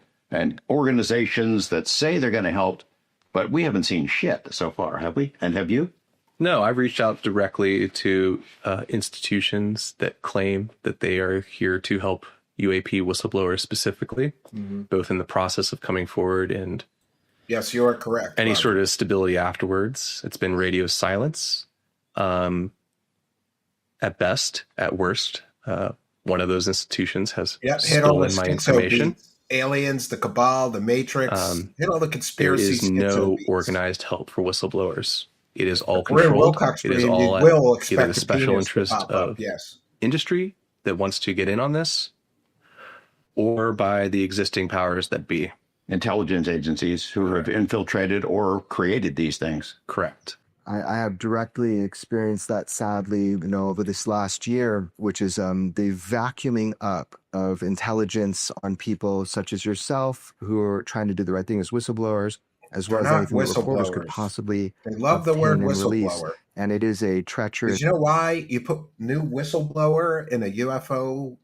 organizations that say they're going to help, but we haven't seen shit so far, have we? And have you? No, I've reached out directly to institutions that claim that they are here to help UAP whistleblowers specifically, both in the process of coming forward and yes, you are correct. Any sort of stability afterwards. It's been radio silence. At best, at worst, one of those institutions has stolen my information. Aliens, the cabal, the Matrix, hit all the conspiracies. There is no organized help for whistleblowers. It is all controlled. It is all at either the special interest of industry that wants to get in on this, or by the existing powers that be. Intelligence agencies who have infiltrated or created these things. Correct. I have directly experienced that, sadly, over this last year, which is the vacuuming up of intelligence on people such as yourself who are trying to do the right thing as whistleblowers, as well as anything that reporters could possibly They love the word whistleblower. Release. And it is a treacherous... You know why you put new whistleblower in a UFO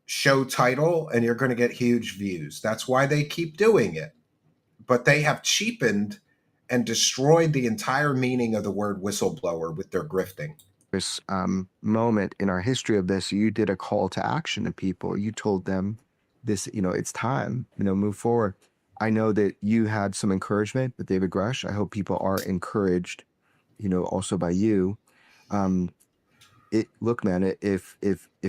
show title and you're going to get huge views? That's why they keep doing it. But they have cheapened and destroyed the entire meaning of the word whistleblower with their grifting. This moment in our history of this, you did a call to action to people. You told them this, it's time, move forward. I know that you had some encouragement with David Grush. I hope people are encouraged, also by you. Look, man, if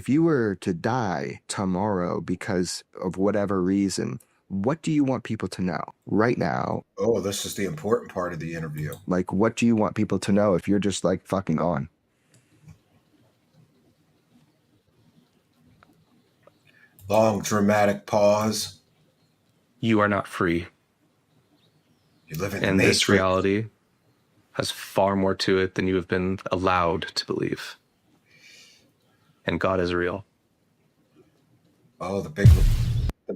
you were to die tomorrow because of whatever reason, what do you want people to know right now? Oh, this is the important part of the interview. Like, what do you want people to know if you're just like fucking gone? Long dramatic pause. You are not free. You live in the and Matrix. This reality has far more to it than you have been allowed to believe. And God is real. Oh, the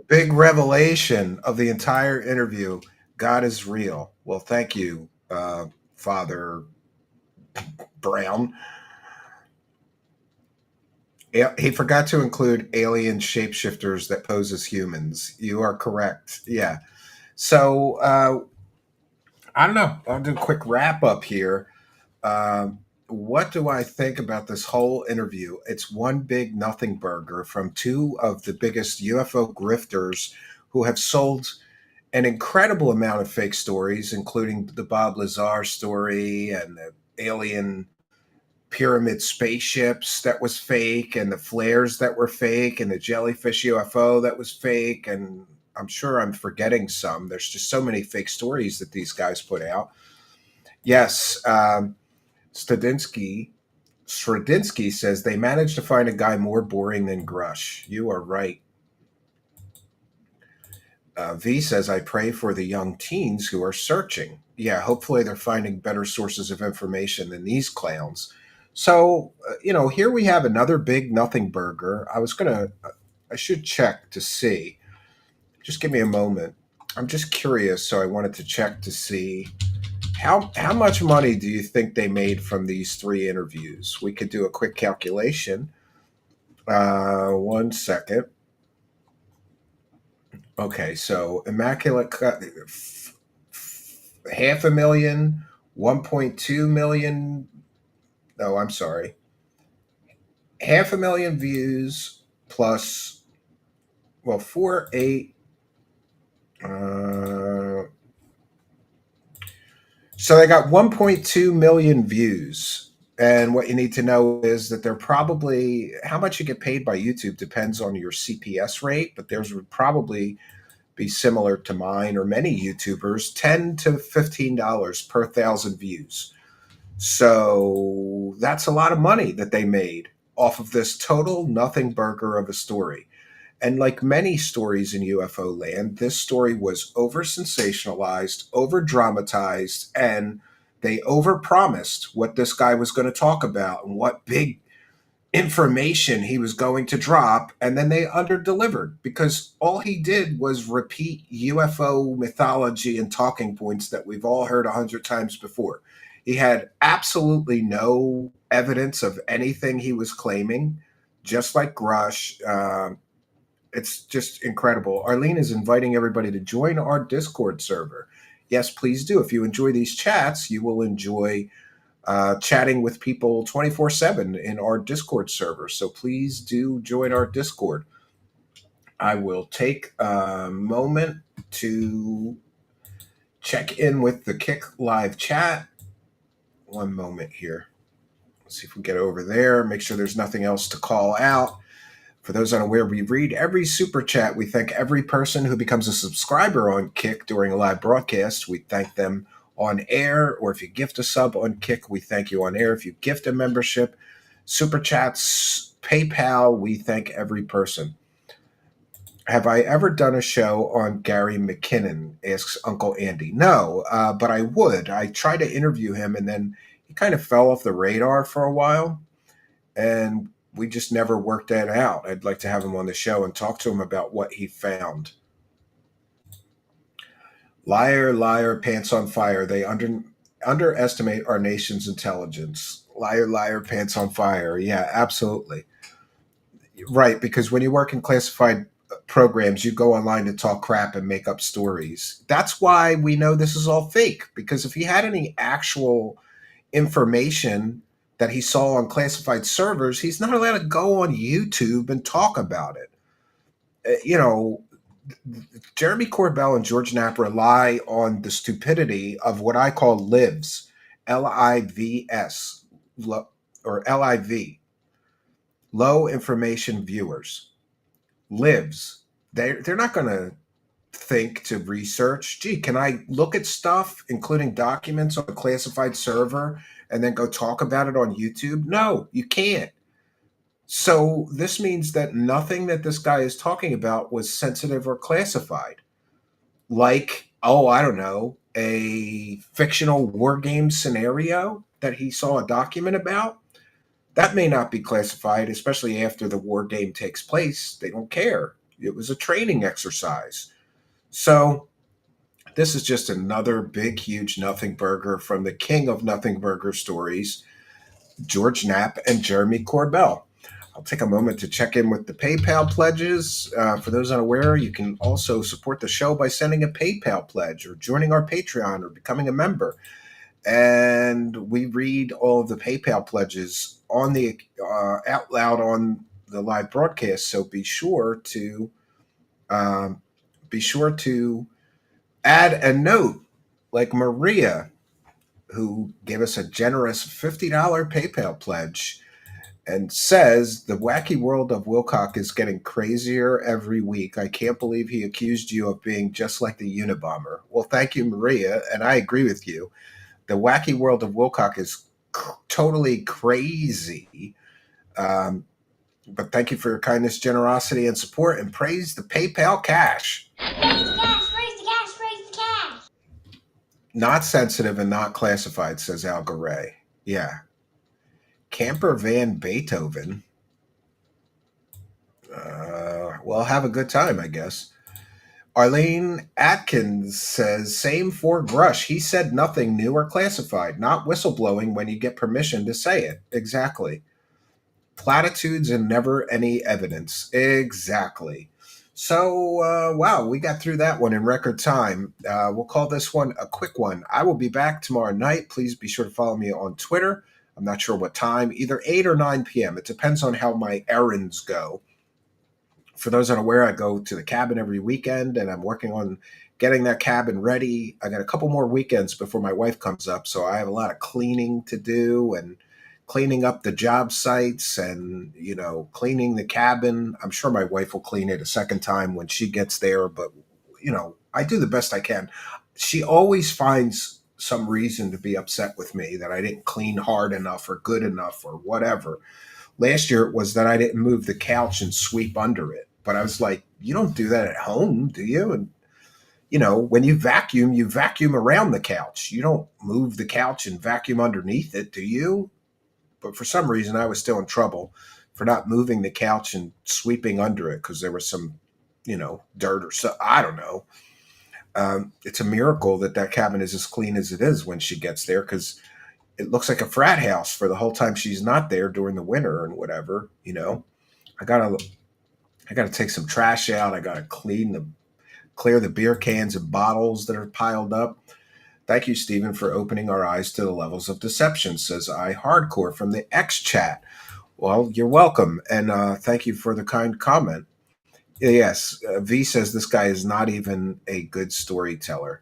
big revelation of the entire interview. God is real. Well, thank you, Father Brown. He forgot to include alien shapeshifters that pose as humans. You are correct. Yeah. So I don't know. I'll do a quick wrap up here. Um, what do I think about this whole interview? It's one big nothing burger from two of the biggest UFO grifters who have sold an incredible amount of fake stories, including the Bob Lazar story and the alien pyramid spaceships that was fake, and the flares that were fake, and the jellyfish UFO that was fake. And I'm sure I'm forgetting some. There's just so many fake stories that these guys put out. Yes, Stradinsky says they managed to find a guy more boring than Grush. You are right. V says, I pray for the young teens who are searching. Yeah, hopefully they're finding better sources of information than these clowns. So, here we have another big nothing burger. I should check to see. Just give me a moment. I'm just curious, so I wanted to check to see how much money do you think they made from these three interviews? We could do a quick calculation. 1 second. Okay, so immaculate cut, half a million, 1.2 million. No, I'm sorry. Half a million views plus, well, 4.8. So they got 1.2 million views. And what you need to know is that they're probably, how much you get paid by YouTube depends on your CPS rate, but theirs would probably be similar to mine or many YouTubers, $10 to $15 per 1,000 views. So that's a lot of money that they made off of this total nothing burger of a story. And like many stories in UFO land, this story was over sensationalized, over dramatized, and they over promised what this guy was going to talk about and what big information he was going to drop, and then they underdelivered because all he did was repeat UFO mythology and talking points that we've all heard 100 times before. He had absolutely no evidence of anything he was claiming, just like Grush. It's just incredible. Arlene is inviting everybody to join our Discord server. Yes, please do. If you enjoy these chats, you will enjoy chatting with people 24/7 in our Discord server. So please do join our Discord. I will take a moment to check in with the Kick live chat. One moment here. Let's see if we get over there. Make sure there's nothing else to call out. For those unaware, we read every super chat. We thank every person who becomes a subscriber on Kick during a live broadcast. We thank them on air, or if you gift a sub on Kick, we thank you on air. If you gift a membership, super chats, PayPal, we thank every person. Have I ever done a show on Gary McKinnon? Asks Uncle Andy. No, but I would. I tried to interview him, and then he kind of fell off the radar for a while, and we just never worked that out. I'd like to have him on the show and talk to him about what he found. Liar, liar, pants on fire. They underestimate our nation's intelligence. Liar, liar, pants on fire. Yeah, absolutely. Right, because when you work in classified programs, you go online to talk crap and make up stories. That's why we know this is all fake, because if he had any actual information that he saw on classified servers, he's not allowed to go on YouTube and talk about it. Jeremy Corbell and George Knapp rely on the stupidity of what I call LIVs, LIVS, or LIV, low information viewers. LIVs, they're not going to think to research, gee, can I look at stuff, including documents on a classified server, and then go talk about it on YouTube? No, you can't. So this means that nothing that this guy is talking about was sensitive or classified. Like, I don't know, a fictional war game scenario that he saw a document about. That may not be classified, especially after the war game takes place. They don't care. It was a training exercise. So this is just another big, huge nothing burger from the king of nothing burger stories, George Knapp and Jeremy Corbell. I'll take a moment to check in with the PayPal pledges. For those unaware, you can also support the show by sending a PayPal pledge or joining our Patreon or becoming a member. And we read all of the PayPal pledges on the out loud on the live broadcast. So be sure to add a note, like Maria, who gave us a generous $50 PayPal pledge and says, the wacky world of Wilcock is getting crazier every week. I can't believe he accused you of being just like the Unabomber. Well, thank you, Maria, and I agree with you. The wacky world of Wilcock is totally crazy. But thank you for your kindness, generosity, and support, and praise the PayPal cash. Praise the cash, praise the cash, praise the cash. Not sensitive and not classified, says Al Garay. Yeah. Camper Van Beethoven. Well, have a good time, I guess. Arlene Atkins says, same for Grush. He said nothing new or classified. Not whistleblowing when you get permission to say it. Exactly. Platitudes and never any evidence. Exactly. So, wow, we got through that one in record time. We'll call this one a quick one. I will be back tomorrow night. Please be sure to follow me on Twitter. I'm not sure what time, either 8 or 9 p.m. It depends on how my errands go. For those unaware, I go to the cabin every weekend, and I'm working on getting that cabin ready. I got a couple more weekends before my wife comes up, so I have a lot of cleaning to do and cleaning up the job sites and, cleaning the cabin. I'm sure my wife will clean it a second time when she gets there, but, I do the best I can. She always finds some reason to be upset with me that I didn't clean hard enough or good enough or whatever. Last year it was that I didn't move the couch and sweep under it. But I was like, you don't do that at home, do you? And, when you vacuum around the couch. You don't move the couch and vacuum underneath it, do you? But for some reason, I was still in trouble for not moving the couch and sweeping under it because there was some, dirt or so. I don't know. It's a miracle that cabin is as clean as it is when she gets there, because it looks like a frat house for the whole time she's not there during the winter and whatever. I gotta take some trash out. I gotta clear the beer cans and bottles that are piled up. Thank you, Stephen, for opening our eyes to the levels of deception, says I Hardcore from the X chat. Well, you're welcome, and thank you for the kind comment. Yes, V says this guy is not even a good storyteller.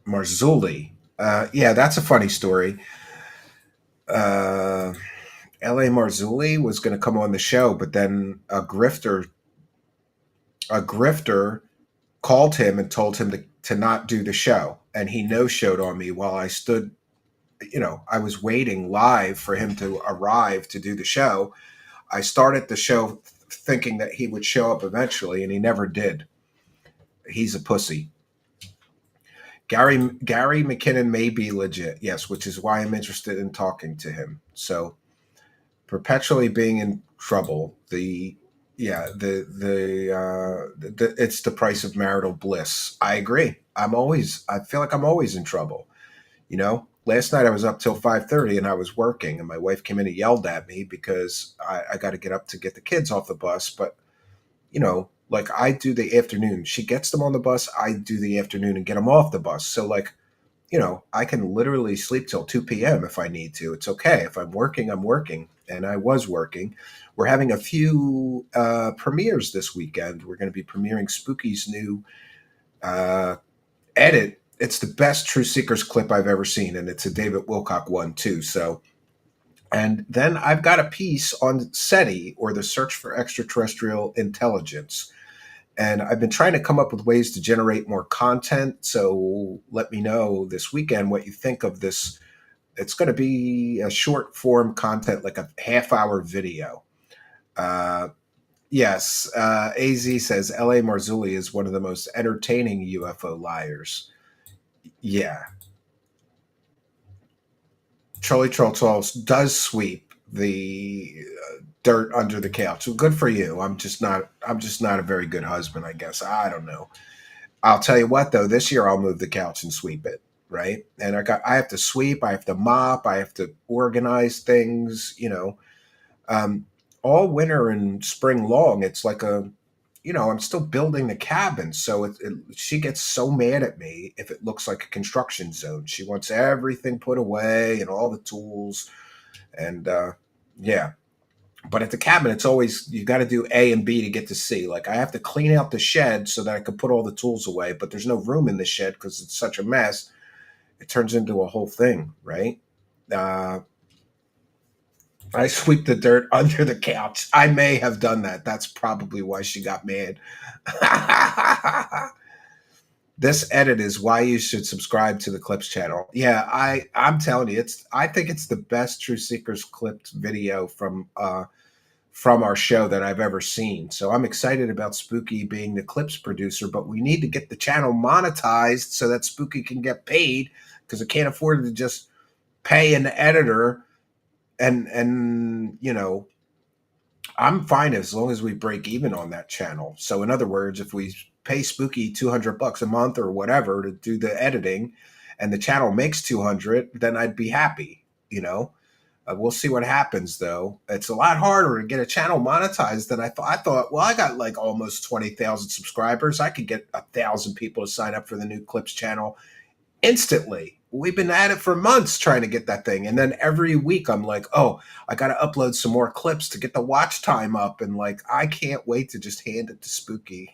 Marzulli. Yeah, that's a funny story. L.A. Marzulli was going to come on the show, but then a grifter called him and told him to not do the show. And he no-showed on me while I stood, I was waiting live for him to arrive to do the show. I started the show thinking that he would show up eventually, and he never did. He's a pussy. Gary McKinnon may be legit, yes, which is why I'm interested in talking to him. So, perpetually being in trouble. It's the price of marital bliss. I agree. I feel like I'm always in trouble. Last night I was up till 5:30 and I was working, and my wife came in and yelled at me because I got to get up to get the kids off the bus. But, like I do the afternoon. She gets them on the bus. I do the afternoon and get them off the bus. So I can literally sleep till 2 p.m. if I need to. It's okay. If I'm working, I'm working. And I was working. We're having a few premieres this weekend. We're going to be premiering Spooky's new edit. It's the best True Seekers clip I've ever seen, and it's a David Wilcock one too. So, and then I've got a piece on SETI, or the Search for Extraterrestrial Intelligence. And I've been trying to come up with ways to generate more content. So let me know this weekend what you think of this. It's going to be a short form content, like a half-hour video. Yes, AZ says L.A. Marzulli is one of the most entertaining UFO liars. Yeah. Trolley Troll does sweep the dirt under the couch. Well, good for you. I'm just not a very good husband, I guess. I don't know. I'll tell you what, though, this year I'll move the couch and sweep it. right? And I have to sweep, I have to mop, I have to organize things, um, all winter and spring long. It's like I'm still building the cabin. So she gets so mad at me if it looks like a construction zone. She wants everything put away and all the tools. And yeah. But at the cabin, it's always, you got to do A and B to get to C. Like I have to clean out the shed so that I can put all the tools away, but there's no room in the shed because it's such a mess. It turns into a whole thing, right? Uh, I sweep the dirt under the couch. I may have done that. That's probably why she got mad. This edit is why you should subscribe to the Clips channel. Yeah, I'm telling you, I think it's the best True Seekers Clips video from our show that I've ever seen. So I'm excited about Spooky being the Clips producer, but we need to get the channel monetized so that Spooky can get paid, because I can't afford to just pay an editor. And I'm fine as long as we break even on that channel. So in other words, if we pay Spooky $200 a month or whatever to do the editing, and the channel makes 200, then I'd be happy. We'll see what happens, though. It's a lot harder to get a channel monetized than I thought. I thought, well, I got like almost 20,000 subscribers. I could get 1,000 people to sign up for the new Clips channel instantly. We've been at it for months trying to get that thing. And then every week I'm like, oh, I got to upload some more clips to get the watch time up. And like, I can't wait to just hand it to Spooky.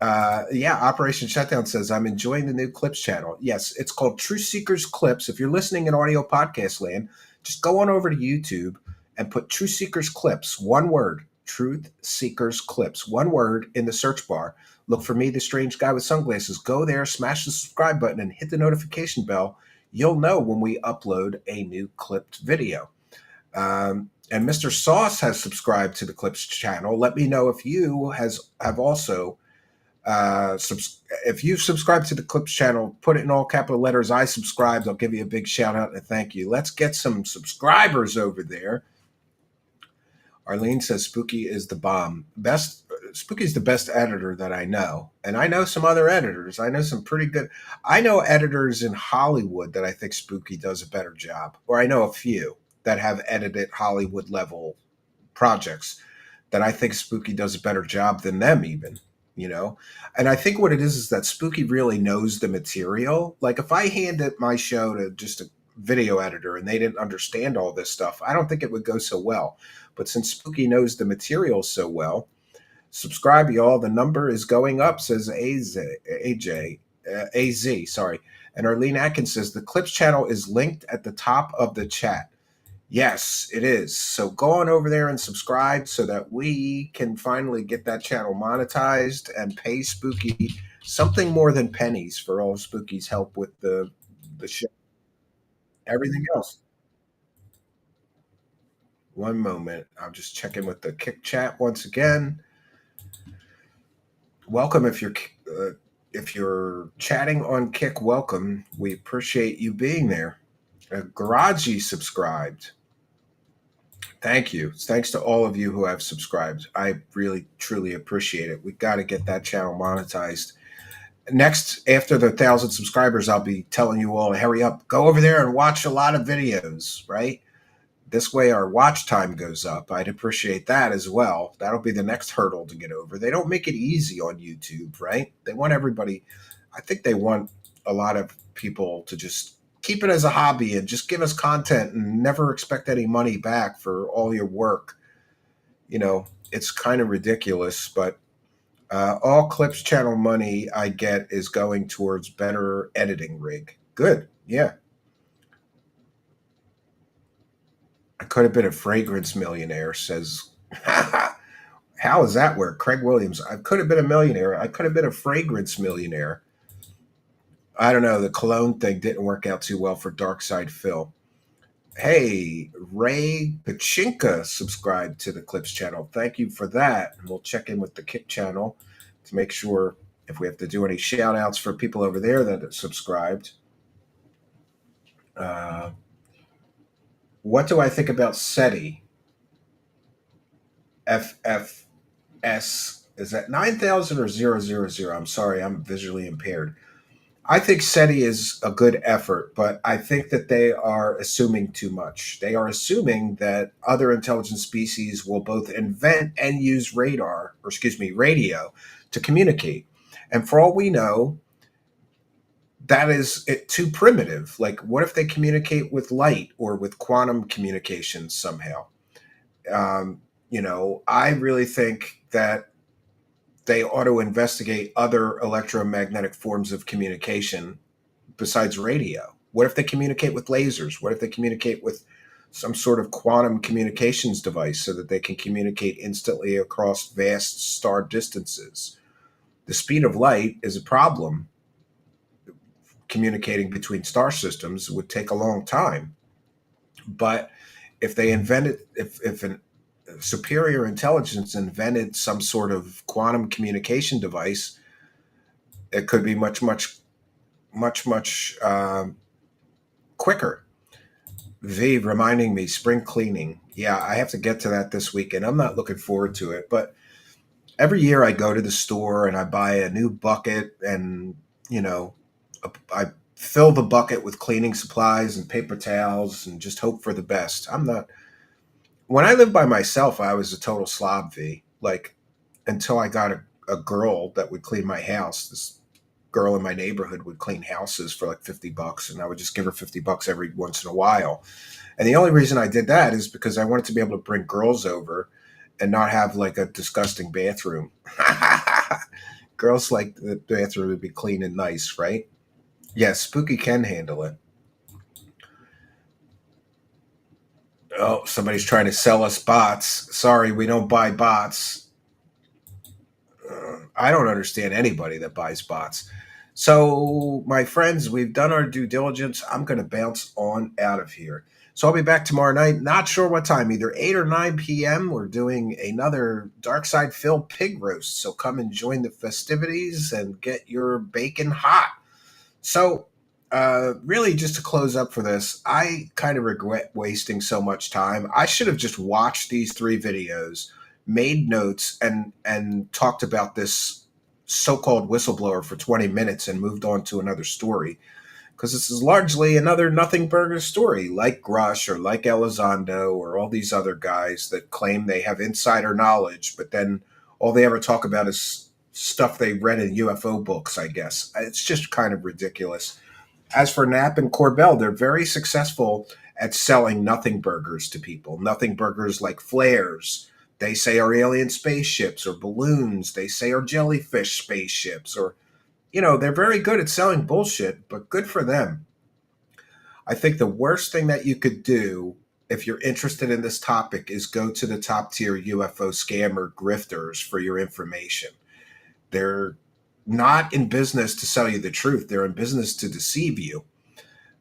Yeah, Operation Shutdown says, I'm enjoying the new Clips channel. Yes, it's called True Seekers Clips. If you're listening in audio podcast land, just go on over to YouTube and put True Seekers Clips, one word, Truth Seekers Clips, one word in the search bar. Look for me, the strange guy with sunglasses. Go there, smash the subscribe button, and hit the notification bell. You'll know when we upload a new clipped video. And Mr. Sauce has subscribed to the Clips channel. Let me know if you have also if you've subscribed to the Clips channel. Put it in all capital letters. I subscribed. I'll give you a big shout out and a thank you. Let's get some subscribers over there. Arlene says Spooky is the bomb. Spooky's the best editor that I know. And I know some other editors. I know some pretty good. I know editors in Hollywood that I think Spooky does a better job. Or I know a few that have edited Hollywood level projects that I think Spooky does a better job than them even. And I think what it is that Spooky really knows the material. Like if I handed my show to just a video editor and they didn't understand all this stuff, I don't think it would go so well. But since Spooky knows the material so well, subscribe, y'all. The number is going up, says AZ, sorry. And Arlene Atkins says the Clips channel is linked at the top of the chat. Yes, it is. So go on over there and subscribe so that we can finally get that channel monetized and pay Spooky something more than pennies for all of Spooky's help with the show. Everything else. One moment. I'm just checking with the Kick chat once again. Welcome if you're chatting on Kick. Welcome. We appreciate you being there. Garagey subscribed. Thank you. Thanks to all of you who have subscribed. I really, truly appreciate it. We got to get that channel monetized. Next, after the 1,000 subscribers, I'll be telling you all to hurry up. Go over there and watch a lot of videos, right? This way our watch time goes up. I'd appreciate that as well. That'll be the next hurdle to get over. They don't make it easy on YouTube, right? They want everybody, I think they want a lot of people to just keep it as a hobby and just give us content and never expect any money back for all your work. It's kind of ridiculous, but all Clips channel money I get is going towards better editing rig. Good. Yeah. I could have been a fragrance millionaire, says, how does that work? Craig Williams. I could have been a millionaire. I could have been a fragrance millionaire. I don't know. The cologne thing didn't work out too well for Darkside Phil. Hey, Ray Pachinka subscribed to the Clips channel. Thank you for that. And we'll check in with the Kick channel to make sure if we have to do any shout outs for people over there that have subscribed. What do I think about SETI? FFS. Is that 9,000 or 000? I'm sorry, I'm visually impaired. I think SETI is a good effort, but I think that they are assuming too much. They are assuming that other intelligent species will both invent and use radio to communicate. And for all we know, that is too primitive. Like, what if they communicate with light or with quantum communications somehow? I really think that they ought to investigate other electromagnetic forms of communication besides radio. What if they communicate with lasers? What if they communicate with some sort of quantum communications device so that they can communicate instantly across vast star distances? The speed of light is a problem. Communicating between star systems would take a long time. But if they invented, if an superior intelligence invented some sort of quantum communication device, it could be much quicker. V reminding me, spring cleaning. Yeah, I have to get to that this weekend. I'm not looking forward to it, but every year I go to the store and I buy a new bucket, and I fill the bucket with cleaning supplies and paper towels and just hope for the best. When I lived by myself, I was a total slob, V. Like, until I got a girl that would clean my house. This girl in my neighborhood would clean houses for like $50, and I would just give her $50 every once in a while. And the only reason I did that is because I wanted to be able to bring girls over and not have like a disgusting bathroom. Girls like the bathroom to be clean and nice, right? Yeah, Spooky can handle it. Oh, somebody's trying to sell us bots. Sorry, we don't buy bots. I don't understand anybody that buys bots. So, my friends, we've done our due diligence. I'm going to bounce on out of here. So I'll be back tomorrow night. Not sure what time, either 8 or 9 p.m. We're doing another Dark Side Phil pig roast. So come and join the festivities and get your bacon hot. So really, just to close up for this, I kind of regret wasting so much time. I should have just watched these 3 videos, made notes, and talked about this so-called whistleblower for 20 minutes and moved on to another story. Because this is largely another nothing burger story, like Grush or like Elizondo or all these other guys that claim they have insider knowledge, but then all they ever talk about is stuff they read in UFO books, I guess. It's just kind of ridiculous. As for Knapp and Corbell, they're very successful at selling nothing burgers to people. Nothing burgers like flares. They say are alien spaceships, or balloons. They say are jellyfish spaceships, or they're very good at selling bullshit, but good for them. I think the worst thing that you could do if you're interested in this topic is go to the top tier UFO scammer grifters for your information. They're not in business to sell you the truth. They're in business to deceive you.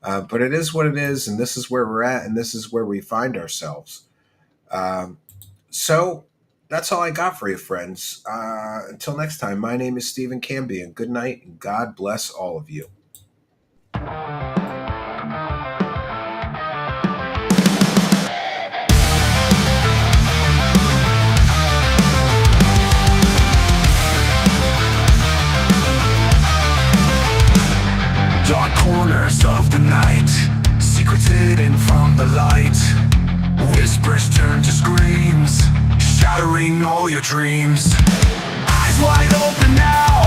But it is what it is, and this is where we're at, and this is where we find ourselves. So that's all I got for you, friends. Until next time, my name is Stephen Cambian. Good night, and God bless all of you. Dark corners of the night, secrets hidden from the light. Whispers turn to screams, shattering all your dreams. Eyes wide open now,